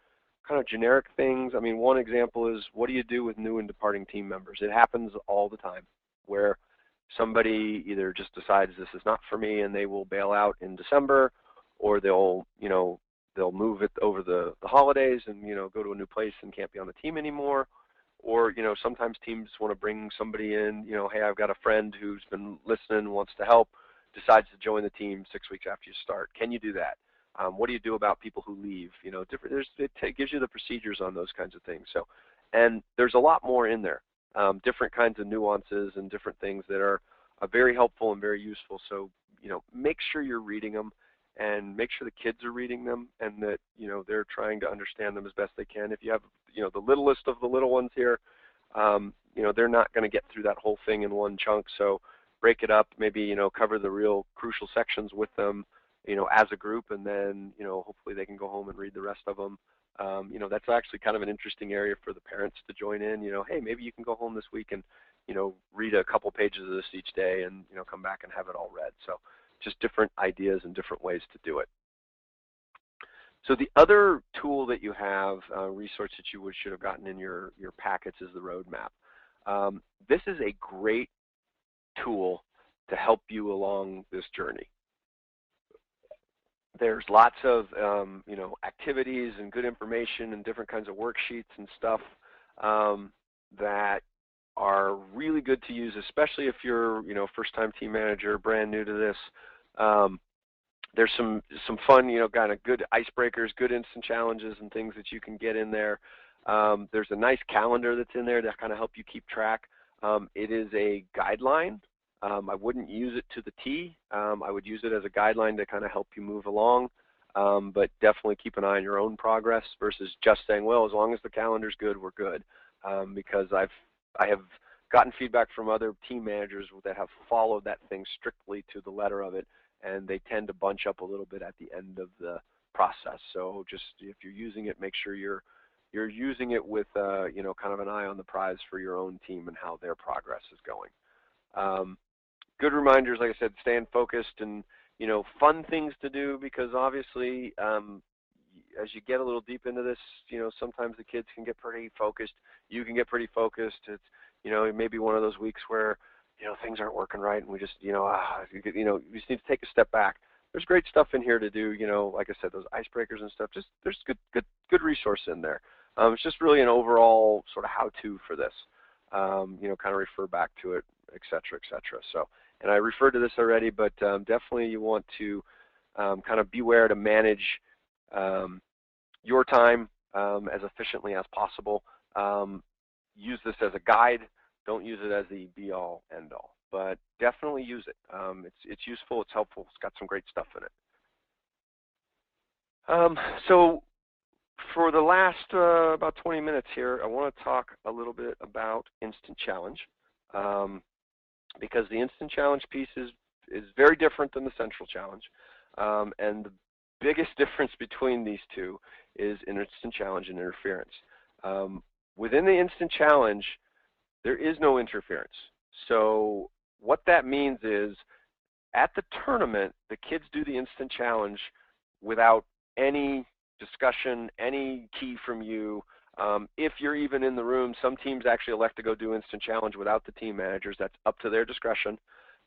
kind of generic things. I mean, one example is, what do you do with new and departing team members? It happens all the time where somebody either just decides this is not for me and they will bail out in December, or they'll move it over the holidays and go to a new place and can't be on the team anymore. Or sometimes teams want to bring somebody in, hey, I've got a friend who's been listening, wants to help, decides to join the team 6 weeks after you start. Can you do that? What do you do about people who leave? It gives you the procedures on those kinds of things. So, and there's a lot more in there, different kinds of nuances and different things that are very helpful and very useful. So, make sure you're reading them, and make sure the kids are reading them, and that they're trying to understand them as best they can. If you have the littlest of the little ones here, they're not going to get through that whole thing in one chunk. So break it up, maybe cover the real crucial sections with them, as a group, and then hopefully they can go home and read the rest of them. That's actually kind of an interesting area for the parents to join in. Hey, maybe you can go home this week and read a couple pages of this each day, and come back and have it all read. So just different ideas and different ways to do it. So the other tool that you have, resource that you should have gotten in your packets, is the roadmap. This is a great tool to help you along this journey. There's lots of activities and good information and different kinds of worksheets and stuff that are really good to use, especially if you're first-time team manager, brand new to this. There's some fun, kind of good icebreakers, good instant challenges and things that you can get in there. There's a nice calendar that's in there to kind of help you keep track. It is a guideline. I wouldn't use it to the T. I would use it as a guideline to kind of help you move along, but definitely keep an eye on your own progress versus just saying, well, as long as the calendar's good, we're good. Because I have gotten feedback from other team managers that have followed that thing strictly to the letter of it, and they tend to bunch up a little bit at the end of the process. So just if you're using it, make sure you're using it with kind of an eye on the prize for your own team and how their progress is going. Good reminders, like I said, staying focused and fun things to do, because obviously as you get a little deep into this, sometimes the kids can get pretty focused. You can get pretty focused. It's it may be one of those weeks where things aren't working right, and we just you just need to take a step back. There's great stuff in here to do. Like I said, those icebreakers and stuff. Just there's good resource in there. It's just really an overall sort of how-to for this. Kind of refer back to it, et cetera, et cetera. So, and I referred to this already, but definitely you want to kind of beware to manage your time as efficiently as possible. Use this as a guide. Don't use it as the be-all, end-all, but definitely use it. It's useful. It's helpful. It's got some great stuff in it. So for the last about 20 minutes here, I want to talk a little bit about Instant Challenge, because the Instant Challenge piece is very different than the Central Challenge, and the biggest difference between these two is Instant Challenge and interference. Within the Instant Challenge, there is no interference. So what that means is, at the tournament, the kids do the Instant Challenge without any discussion, any key from you. If you're even in the room, some teams actually elect to go do Instant Challenge without the team managers. That's up to their discretion.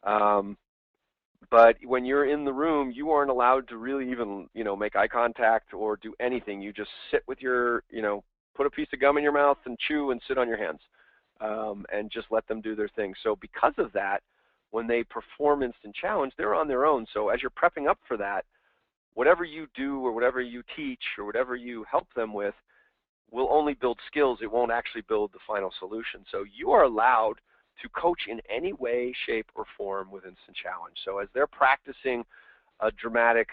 But when you're in the room, you aren't allowed to really even, make eye contact or do anything. You just sit with your, put a piece of gum in your mouth and chew and sit on your hands, and just let them do their thing. So because of that, when they perform Instant Challenge, they're on their own. So as you're prepping up for that, whatever you do or whatever you teach or whatever you help them with will only build skills. It won't actually build the final solution. So you are allowed to coach in any way, shape, or form with Instant Challenge. So as they're practicing a dramatic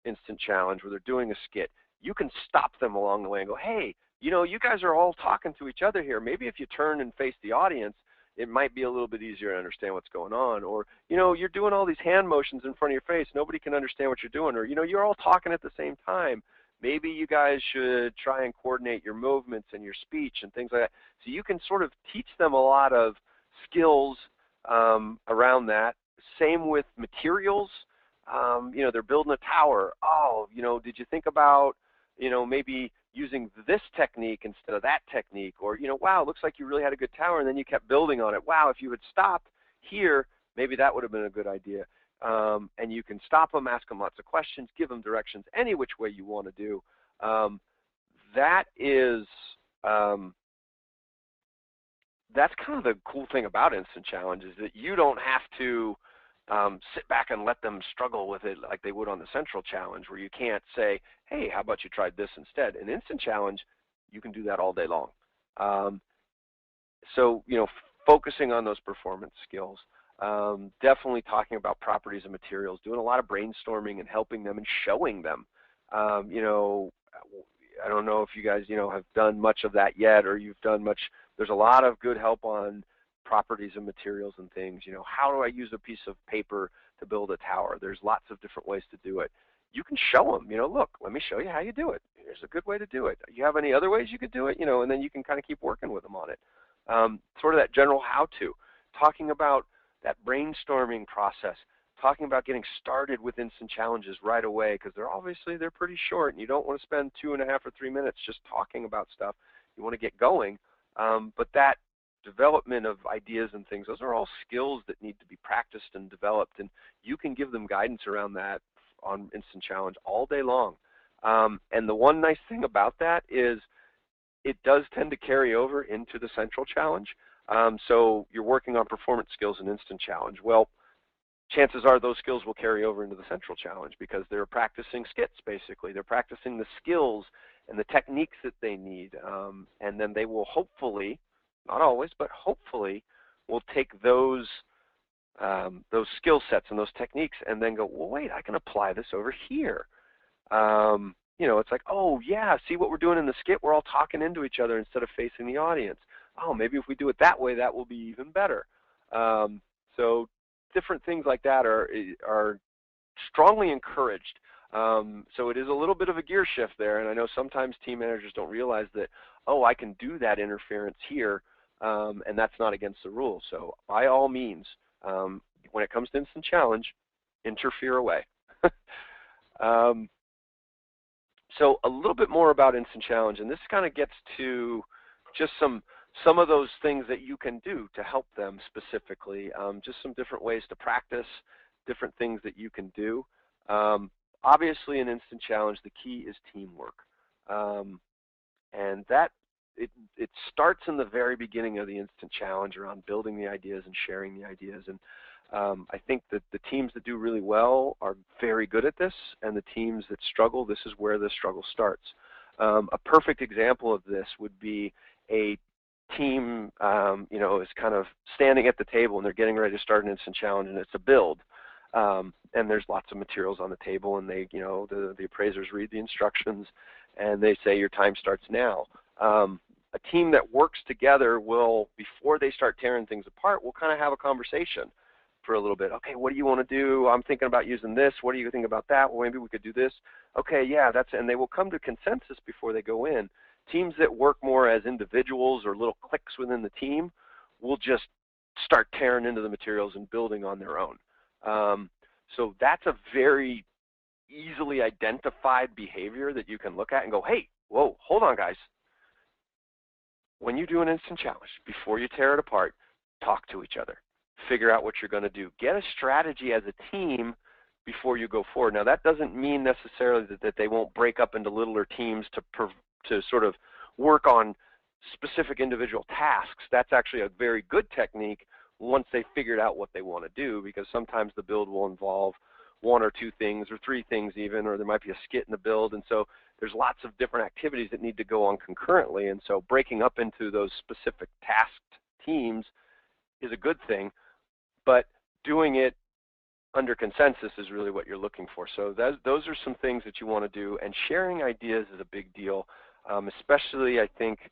Instant Challenge where they're doing a skit, you can stop them along the way and go, hey, you know, you guys are all talking to each other here. Maybe if you turn and face the audience, it might be a little bit easier to understand what's going on. Or, you know, you're doing all these hand motions in front of your face. Nobody can understand what you're doing. Or, you know, you're all talking at the same time. Maybe you guys should try and coordinate your movements and your speech and things like that. So you can sort of teach them a lot of skills around that. Same with materials. You know, they're building a tower. Oh, you know, did you think about, you know, maybe using this technique instead of that technique? Or, you know, wow, it looks like you really had a good tower and then you kept building on it. Wow, if you had stopped here, maybe that would have been a good idea. And you can stop them, ask them lots of questions, give them directions, any which way you want to do. That is, that's kind of the cool thing about Instant Challenge, is that you don't have to sit back and let them struggle with it like they would on the Central Challenge, where you can't say, hey, how about you try this instead? In Instant Challenge, you can do that all day long. So, you know, focusing on those performance skills, definitely talking about properties of materials, doing a lot of brainstorming and helping them and showing them. You know, I don't know if you guys, you know, have done much of that yet, or you've done much. There's a lot of good help on properties of materials and things. You know, how do I use a piece of paper to build a tower? There's lots of different ways to do it. You can show them, you know, look, let me show you how you do it. Here's a good way to do it. You have any other ways you could do it? You know, and then you can kind of keep working with them on it. Sort of that general how-to, talking about that brainstorming process, talking about getting started with Instant Challenges right away, because they're pretty short, and you don't want to spend 2.5 or 3 minutes just talking about stuff. You want to get going, but that development of ideas and things, those are all skills that need to be practiced and developed, and you can give them guidance around that on Instant Challenge all day long. And the one nice thing about that is it does tend to carry over into the Central Challenge. So you're working on performance skills in Instant Challenge. Well, chances are those skills will carry over into the Central Challenge, because they're practicing skits, basically. They're practicing the skills and the techniques that they need. And then they will hopefully, not always, but hopefully, will take those skill sets and those techniques and then go, well, wait, I can apply this over here. You know, it's like, oh, yeah, see what we're doing in the skit? We're all talking into each other instead of facing the audience. Oh, maybe if we do it that way, that will be even better. So different things like that are strongly encouraged. So it is a little bit of a gear shift there, and I know sometimes team managers don't realize that, oh, I can do that interference here, and that's not against the rules. So by all means, when it comes to Instant Challenge, interfere away. So a little bit more about Instant Challenge, and this kind of gets to just some of those things that you can do to help them specifically, just some different ways to practice, different things that you can do. Obviously, in Instant Challenge, the key is teamwork, and that it starts in the very beginning of the Instant Challenge around building the ideas and sharing the ideas. And I think that the teams that do really well are very good at this, and the teams that struggle, this is where the struggle starts. A perfect example of this would be a team, you know, is kind of standing at the table and they're getting ready to start an Instant Challenge, and it's a build. And there's lots of materials on the table, and they, you know, the appraisers read the instructions and they say your time starts now. A team that works together will, before they start tearing things apart, will kind of have a conversation for a little bit. Okay, what do you want to do? I'm thinking about using this. What do you think about that? Well, maybe we could do this. Okay, yeah, and they will come to consensus before they go in. Teams that work more as individuals or little cliques within the team will just start tearing into the materials and building on their own. So that's a very easily identified behavior that you can look at and go, hey, whoa, hold on, guys. When you do an Instant Challenge, before you tear it apart, talk to each other. Figure out what you're going to do. Get a strategy as a team before you go forward. Now, that doesn't mean necessarily that they won't break up into littler teams to sort of work on specific individual tasks. That's actually a very good technique once they figured out what they want to do, because sometimes the build will involve one or two things or three things even, or there might be a skit in the build. And so there's lots of different activities that need to go on concurrently. And so breaking up into those specific tasked teams is a good thing, but doing it under consensus is really what you're looking for. So those are some things that you want to do, and sharing ideas is a big deal, especially I think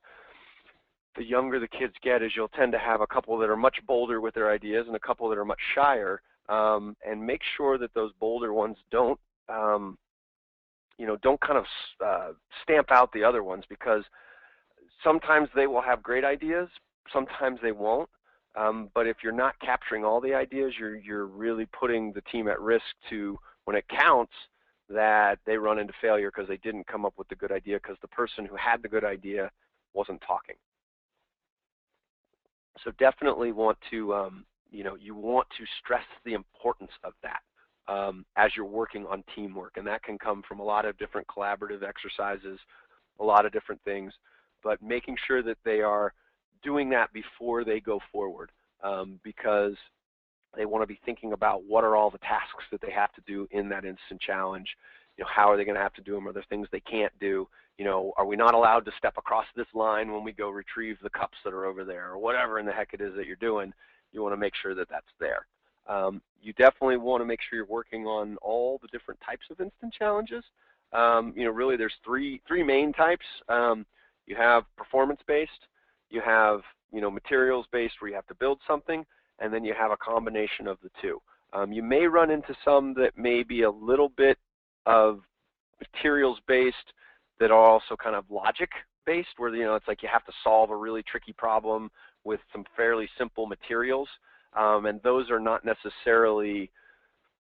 the younger the kids get, is you'll tend to have a couple that are much bolder with their ideas and a couple that are much shyer, and make sure that those bolder ones don't don't kind of stamp out the other ones, because sometimes they will have great ideas, sometimes they won't. But if you're not capturing all the ideas, you're really putting the team at risk to, when it counts, that they run into failure because they didn't come up with the good idea because the person who had the good idea wasn't talking. So definitely want to, you want to stress the importance of that as you're working on teamwork. And that can come from a lot of different collaborative exercises, a lot of different things, but making sure that they are doing that before they go forward, because they want to be thinking about what are all the tasks that they have to do in that instant challenge. How are they going to have to do them? Are there things they can't do? Are we not allowed to step across this line when we go retrieve the cups that are over there, or whatever in the heck it is that you're doing? You want to make sure that that's there. You definitely want to make sure you're working on all the different types of instant challenges. Really there's three main types. You have performance-based, you have materials-based where you have to build something, and then you have a combination of the two. You may run into some that may be a little bit of materials-based that are also kind of logic-based, where it's like you have to solve a really tricky problem with some fairly simple materials, and those are not necessarily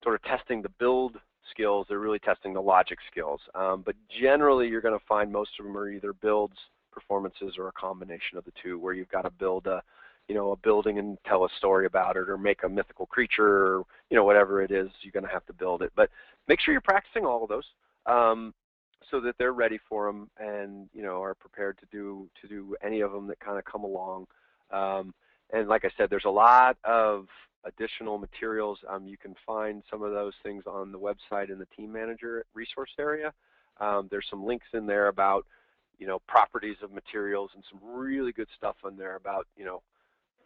sort of testing the build skills, they're really testing the logic skills. But generally you're going to find most of them are either builds, performances, or a combination of the two, where you've got to build a building and tell a story about it, or make a mythical creature, or whatever it is, you're going to have to build it. But make sure you're practicing all of those so that they're ready for them, and are prepared to do any of them that kind of come along. And like I said, there's a lot of additional materials. You can find some of those things on the website in the Team Manager resource area. There's some links in there about properties of materials, and some really good stuff in there about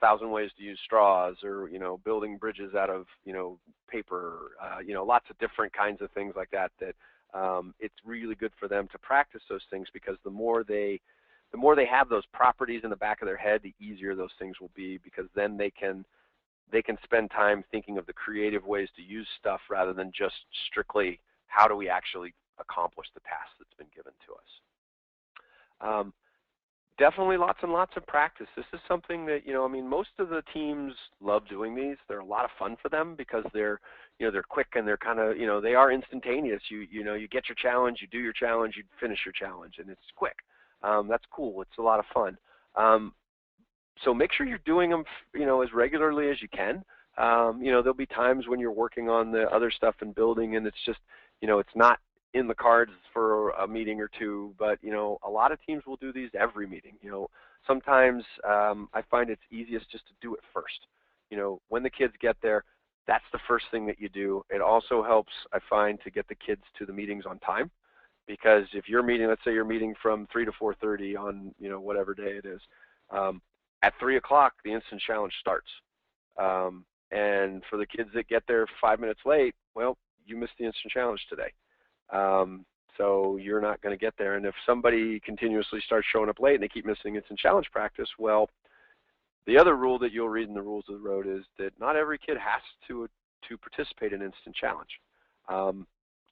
1,000 ways to use straws, or building bridges out of paper, lots of different kinds of things like that. It's really good for them to practice those things, because the more they have those properties in the back of their head, the easier those things will be, because then they can spend time thinking of the creative ways to use stuff rather than just strictly how do we actually accomplish the task that's been given to us. Definitely lots and lots of practice. This is something that, most of the teams love doing these. They're a lot of fun for them because they're quick, and they're kind of, they are instantaneous. You get your challenge, you do your challenge, you finish your challenge, and it's quick. That's cool. It's a lot of fun. So make sure you're doing them, as regularly as you can. There'll be times when you're working on the other stuff and building, and it's just, it's not in the cards for a meeting or two, but a lot of teams will do these every meeting. Sometimes I find it's easiest just to do it first. When the kids get there, that's the first thing that you do. It also helps, I find, to get the kids to the meetings on time, because if you're meeting, let's say you're meeting from 3 to 4:30 on whatever day it is, at 3 o'clock the instant challenge starts. And for the kids that get there 5 minutes late, well, you missed the instant challenge today. So you're not going to get there. And if somebody continuously starts showing up late and they keep missing instant challenge practice, well, the other rule that you'll read in the rules of the road is that not every kid has to participate in instant challenge.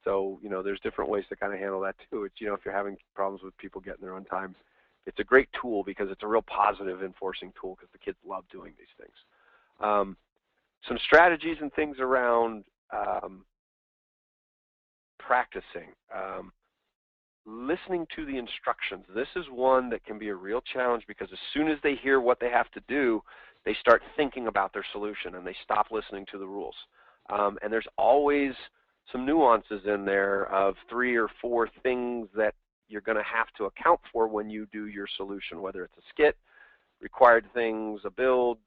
So there's different ways to kind of handle that too. It's if you're having problems with people getting there on time, it's a great tool, because it's a real positive enforcing tool, because the kids love doing these things. Some strategies and things around practicing. Listening to the instructions. This is one that can be a real challenge, because as soon as they hear what they have to do, they start thinking about their solution, and they stop listening to the rules. And there's always some nuances in there of 3 or 4 things that you're going to have to account for when you do your solution, whether it's a skit, required things, a build,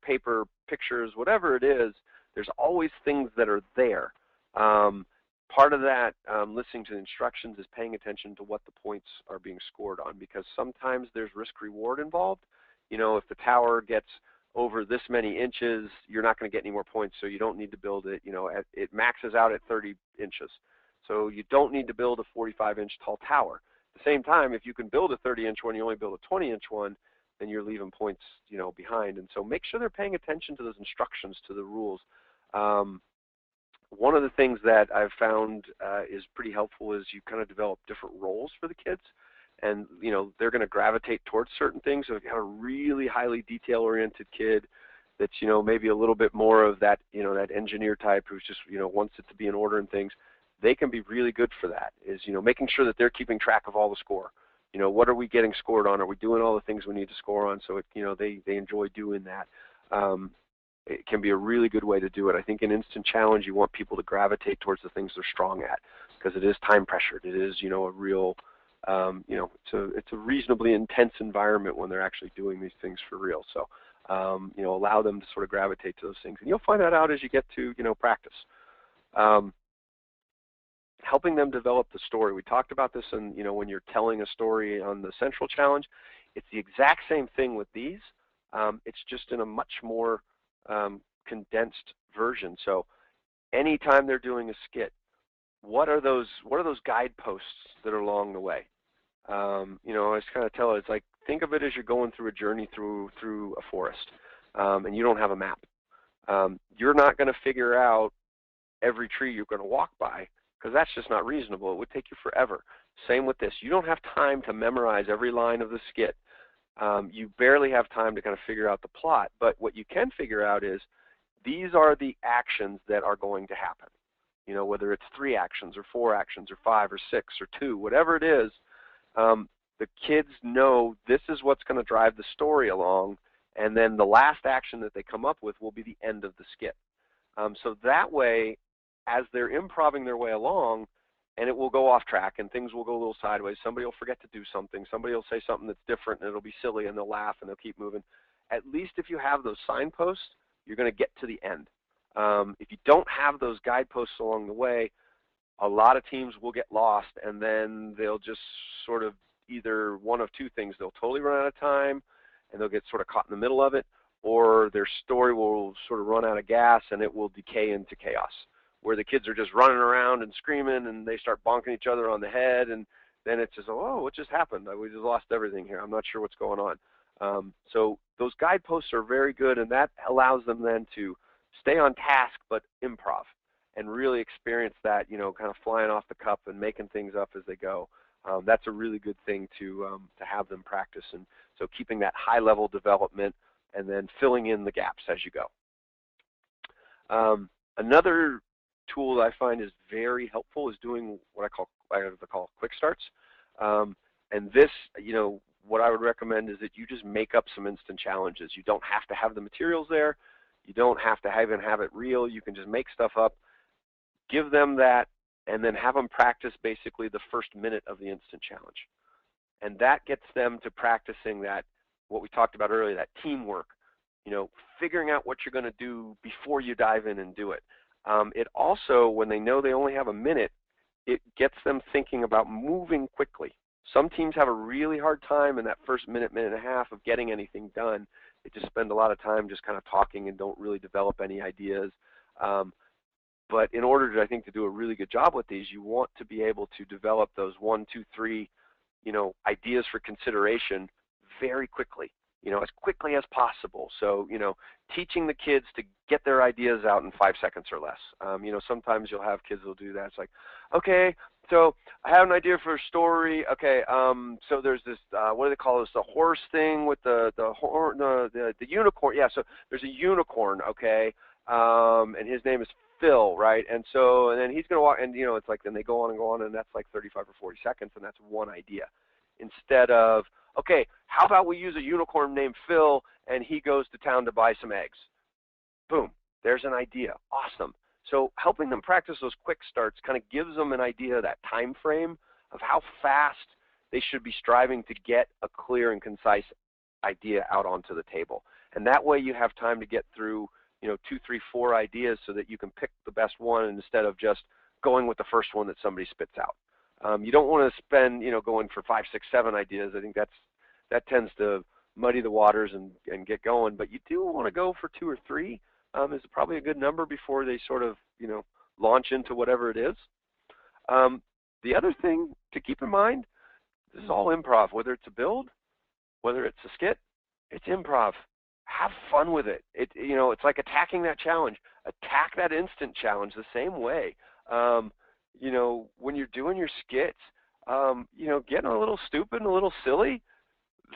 paper, pictures, whatever it is. There's always things that are there Part of that, listening to the instructions, is paying attention to what the points are being scored on, because sometimes there's risk-reward involved. If the tower gets over this many inches, you're not going to get any more points, so you don't need to build it. It maxes out at 30 inches. So you don't need to build a 45-inch tall tower. At the same time, if you can build a 30-inch one, you only build a 20-inch one, then you're leaving points, behind. And so make sure they're paying attention to those instructions, to the rules. One of the things that I've found is pretty helpful is you kind of develop different roles for the kids. And, they're going to gravitate towards certain things. So if you have a really highly detail-oriented kid that's, maybe a little bit more of that, that engineer type who's just, wants it to be in order and things, they can be really good for that, is, making sure that they're keeping track of all the score. What are we getting scored on? Are we doing all the things we need to score on? So, they enjoy doing that. It can be a really good way to do it. I think in Instant Challenge, you want people to gravitate towards the things they're strong at, because it is time pressured. It is, a real, it's a reasonably intense environment when they're actually doing these things for real. So, allow them to sort of gravitate to those things. And you'll find that out as you get to, practice. Helping them develop the story. We talked about this in, when you're telling a story on the Central Challenge. It's the exact same thing with these. It's just in a much more condensed version. So anytime they're doing a skit, what are those guideposts that are along the way? I just kind of tell it, it's like, think of it as you're going through a journey through a forest, and you don't have a map. You're not going to figure out every tree you're going to walk by, because that's just not reasonable. It would take you forever. Same with this. You don't have time to memorize every line of the skit. You barely have time to kind of figure out the plot, but what you can figure out is these are the actions that are going to happen. Whether it's 3 actions or 4 actions or 5 or 6 or 2, whatever it is, the kids know this is what's going to drive the story along, and then the last action that they come up with will be the end of the skit. So that way, as they're improvising their way along, and it will go off track and things will go a little sideways. Somebody will forget to do something. Somebody will say something that's different and it'll be silly and they'll laugh and they'll keep moving. At least if you have those signposts, you're going to get to the end. If you don't have those guideposts along the way, a lot of teams will get lost, and then they'll just sort of either one of 2 things. They'll totally run out of time and they'll get sort of caught in the middle of it, or their story will sort of run out of gas and it will decay into chaos, where the kids are just running around and screaming and they start bonking each other on the head, and then it's just, oh, what just happened? We just lost everything here. I'm not sure what's going on. So those guideposts are very good, and that allows them then to stay on task but improv and really experience that, kind of flying off the cuff and making things up as they go. That's a really good thing to have them practice, and so keeping that high-level development and then filling in the gaps as you go. Another tool that I find is very helpful is doing what I call quick starts. And this, what I would recommend is that you just make up some instant challenges. You don't have to have the materials there. You don't have to even have it real. You can just make stuff up, give them that, and then have them practice basically the first minute of the instant challenge. And that gets them to practicing that, what we talked about earlier, that teamwork, figuring out what you're going to do before you dive in and do it. It also, when they know they only have a minute, it gets them thinking about moving quickly. Some teams have a really hard time in that first minute, minute and a half of getting anything done. They just spend a lot of time just kind of talking and don't really develop any ideas. But in order to, I think, to do a really good job with these, you want to be able to develop those 1, 2, 3, ideas for consideration very quickly, as quickly as possible. So, teaching the kids to get their ideas out in 5 seconds or less. Sometimes you'll have kids who'll do that. It's like, okay, so I have an idea for a story. Okay, so there's this, what do they call this? The horse thing with the unicorn. Yeah, so there's a unicorn, okay, and his name is Phil, right? And then he's going to walk, and it's like, then they go on, and that's like 35 or 40 seconds, and that's one idea. Instead of, okay, how about we use a unicorn named Phil, and he goes to town to buy some eggs. Boom, there's an idea. Awesome. So helping them practice those quick starts kind of gives them an idea of that time frame of how fast they should be striving to get a clear and concise idea out onto the table. And that way you have time to get through you know, 2, 3, 4 ideas so that you can pick the best one instead of just going with the first one that somebody spits out. You don't want to spend, you know, going for 5, 6, 7 ideas. I think that tends to muddy the waters and get going. But you do want to go for 2 or 3. Is probably a good number before they sort of, you know, launch into whatever it is. The other thing to keep in mind, this is all improv. Whether it's a build, whether it's a skit, it's improv. Have fun with it. You know, it's like attacking that challenge. Attack that instant challenge the same way. You know, when you're doing your skits, you know, getting a little stupid and a little silly,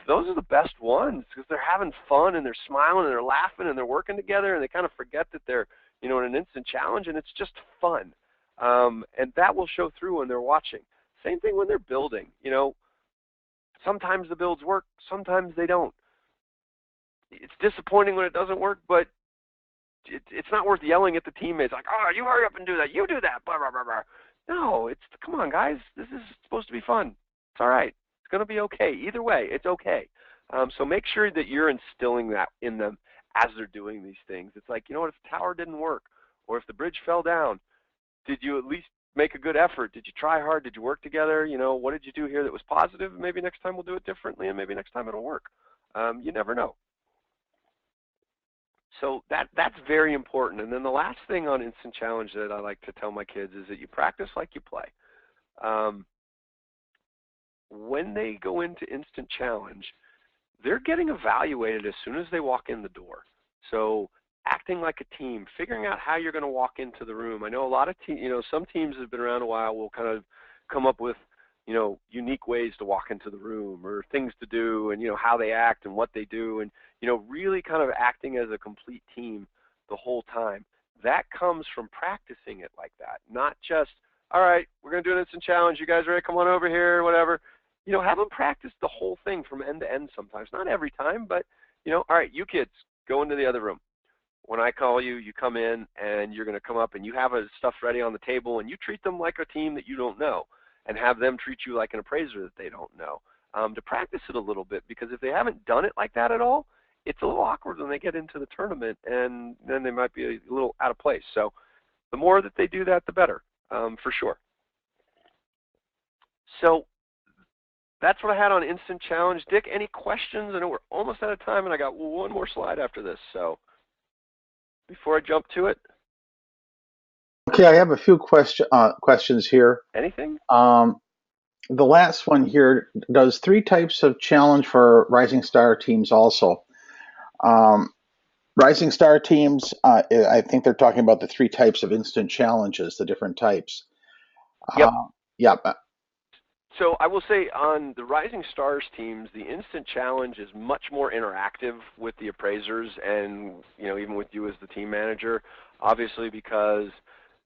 those are the best ones because they're having fun and they're smiling and they're laughing and they're working together and they kind of forget that they're, you know, in an instant challenge, and it's just fun. And that will show through when they're watching. Same thing when they're building. You know, sometimes the builds work, sometimes they don't. It's disappointing when it doesn't work, but it's not worth yelling at the teammates like, oh, you hurry up and do that, you do that, blah, blah, blah, blah. No, come on, guys, this is supposed to be fun. It's all right. It's going to be okay. Either way, it's okay. So make sure that you're instilling that in them as they're doing these things. It's like, you know what, if the tower didn't work or if the bridge fell down, did you at least make a good effort? Did you try hard? Did you work together? You know, what did you do here that was positive? Maybe next time we'll do it differently, and maybe next time it'll work. You never know. So that's very important. And then the last thing on Instant Challenge that I like to tell my kids is that you practice like you play. When they go into Instant Challenge, they're getting evaluated as soon as they walk in the door. So acting like a team, figuring out how you're going to walk into the room. I know a lot of teams, you know, some teams that have been around a while will kind of come up with, you know, unique ways to walk into the room or things to do and, you know, how they act and what they do and, you know, really kind of acting as a complete team the whole time. That comes from practicing it like that, not just, all right, we're going to do an Instant Challenge. You guys ready? Come on over here, whatever. You know, have them practice the whole thing from end to end sometimes. Not every time, but, you know, all right, you kids, go into the other room. When I call you, you come in and you're going to come up and you have stuff ready on the table and you treat them like a team that you don't know and have them treat you like an appraiser that they don't know. To practice it a little bit, because if they haven't done it like that at all, it's a little awkward when they get into the tournament and then they might be a little out of place. So the more that they do that, the better, for sure. So that's what I had on Instant Challenge. Dick, any questions? I know we're almost out of time and I got one more slide after this. So before I jump to it. Okay, I have a few questions here. Anything? The last one here does 3 types of challenge for Rising Star teams also. Rising Star teams, I think they're talking about the 3 types of instant challenges, the different types. Yep. Yeah. So I will say on the Rising Stars teams, the Instant Challenge is much more interactive with the appraisers and, you know, even with you as the team manager, obviously because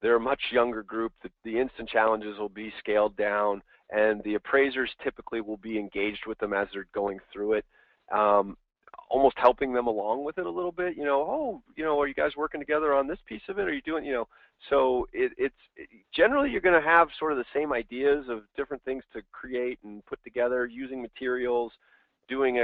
they're a much younger group. The Instant Challenges will be scaled down and the appraisers typically will be engaged with them as they're going through it, almost helping them along with it a little bit. You know, oh, you know, are you guys working together on this piece of it? Are you doing, you know, so generally you're going to have sort of the same ideas of different things to create and put together using materials, doing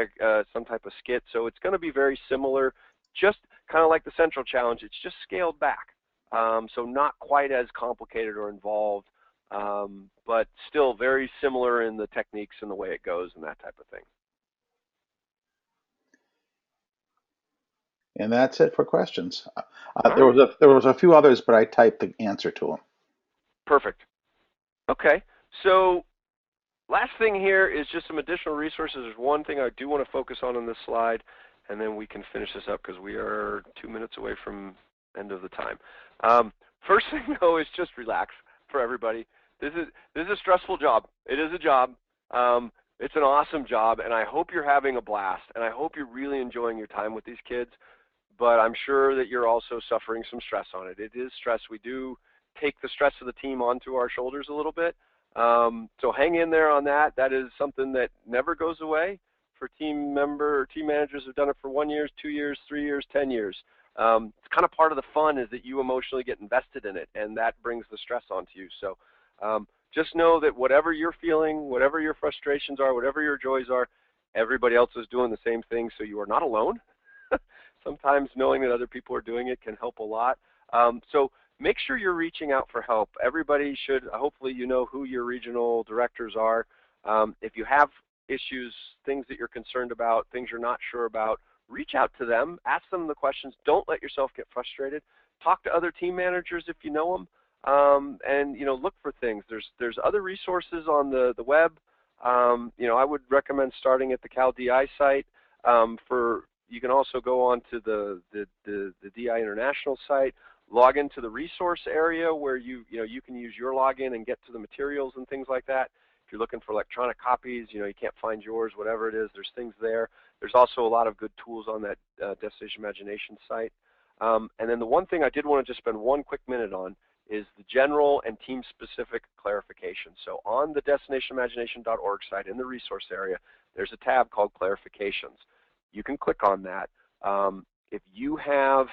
some type of skit. So it's going to be very similar, just kind of like the Central Challenge. It's just scaled back. So not quite as complicated or involved, but still very similar in the techniques and the way it goes and that type of thing. And that's it for questions. There was a few others, but I typed the answer to them. Perfect. Okay. So last thing here is just some additional resources. There's one thing I do want to focus on this slide, and then we can finish this up because we are 2 minutes away from end of the time. First thing though is just relax for everybody. This is a stressful job. It is a job. It's an awesome job, and I hope you're having a blast, and I hope you're really enjoying your time with these kids. But I'm sure that you're also suffering some stress on it. It is stress. We do take the stress of the team onto our shoulders a little bit. So hang in there on that. That is something that never goes away for team managers who've done it for 1 year, 2 years, 3 years, 10 years. It's kind of part of the fun is that you emotionally get invested in it, and that brings the stress onto you. So just know that whatever you're feeling, whatever your frustrations are, whatever your joys are, everybody else is doing the same thing, so you are not alone. sometimes knowing that other people are doing it can help a lot. So make sure you're reaching out for help. Everybody should, hopefully you know who your regional directors are. If you have issues, things that you're concerned about, things you're not sure about, reach out to them, ask them the questions. Don't let yourself get frustrated. Talk to other team managers if you know them, and look for things. There's other resources on the web. I would recommend starting at the CalDI site. You can also go on to the DI International site, log into the resource area where you can use your login and get to the materials and things like that. If you're looking for electronic copies, you can't find yours, whatever it is, there's things there. There's also a lot of good tools on that Destination Imagination site. And then the one thing I did want to just spend one quick minute on is the general and team-specific clarification. So on the destinationimagination.org site, in the resource area, there's a tab called Clarifications. You can click on that. If you have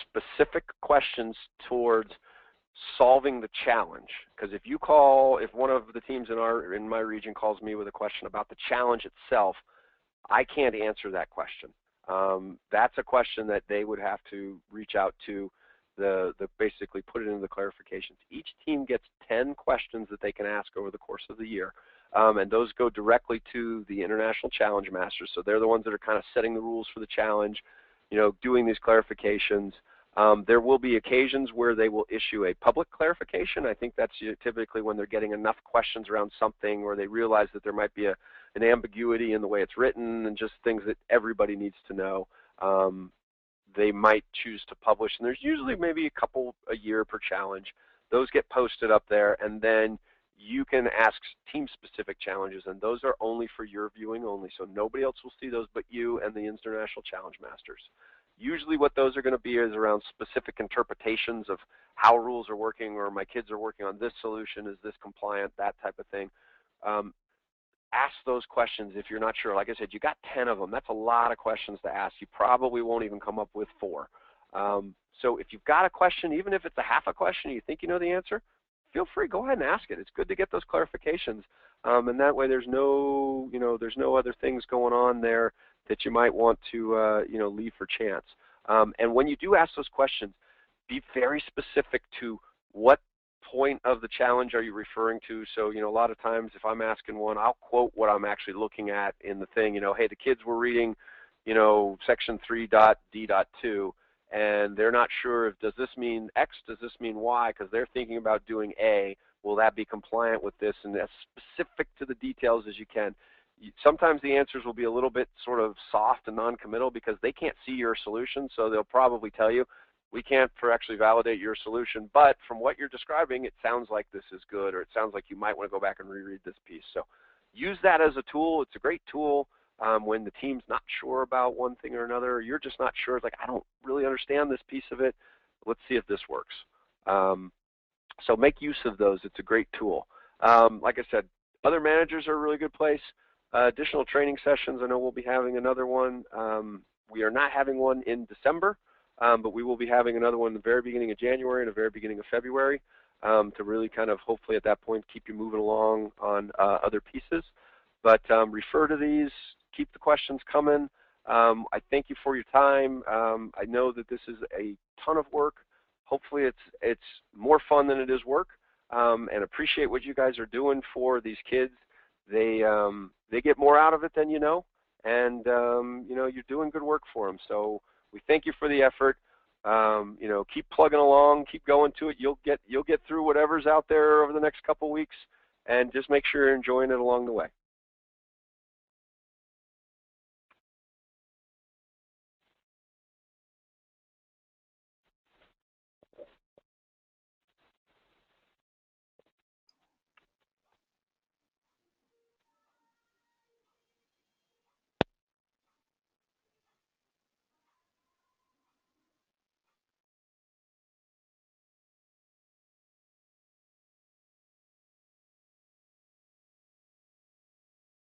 specific questions towards solving the challenge, because if one of the teams in my region calls me with a question about the challenge itself, I can't answer that question. That's a question that they would have to reach out to basically put it into the clarifications. Each team gets 10 questions that they can ask over the course of the year, and those go directly to the International Challenge Masters. So they're the ones that are kind of setting the rules for the challenge, doing these clarifications. There will be occasions where they will issue a public clarification. I think that's typically when they're getting enough questions around something, or they realize that there might be an ambiguity in the way it's written and just things that everybody needs to know. They might choose to publish, and there's usually maybe a couple a year per challenge. Those get posted up there, and then you can ask team-specific challenges, and those are only for your viewing only, so nobody else will see those but you and the International Challenge Masters. Usually what those are going to be is around specific interpretations of how rules are working, or my kids are working on this solution, is this compliant, that type of thing. Ask those questions if you're not sure. Like I said, you got 10 of them. That's a lot of questions to ask. You probably won't even come up with 4. So if you've got a question, even if it's a half a question, you think you know the answer, feel free, go ahead and ask it. It's good to get those clarifications, and that way there's no, there's no other things going on there that you might want to, leave for chance. And when you do ask those questions, be very specific to what point of the challenge are you referring to. So, a lot of times if I'm asking one, I'll quote what I'm actually looking at in the thing. Hey, the kids were reading, section 3.d.2, and they're not sure does this mean X, does this mean Y, because they're thinking about doing A. Will that be compliant with this? And as specific to the details as you can. Sometimes the answers will be a little bit sort of soft and non-committal because they can't see your solution, so they'll probably tell you, we can't actually validate your solution, but from what you're describing, it sounds like this is good, or it sounds like you might want to go back and reread this piece. So use that as a tool. It's a great tool when the team's not sure about one thing or another, or you're just not sure. It's like, I don't really understand this piece of it. Let's see if this works. So make use of those. It's a great tool. Like I said, other managers are a really good place. Additional training sessions, I know we'll be having another one. We are not having one in December. But we will be having another one in the very beginning of January and the very beginning of February to really kind of hopefully at that point keep you moving along on other pieces. But refer to these, keep the questions coming. I thank you for your time. I know that this is a ton of work. Hopefully it's more fun than it is work, and appreciate what you guys are doing for these kids. They get more out of it than you know, and you're doing good work for them. So we thank you for the effort. Keep plugging along, keep going to it. You'll get through whatever's out there over the next couple weeks, and just make sure you're enjoying it along the way.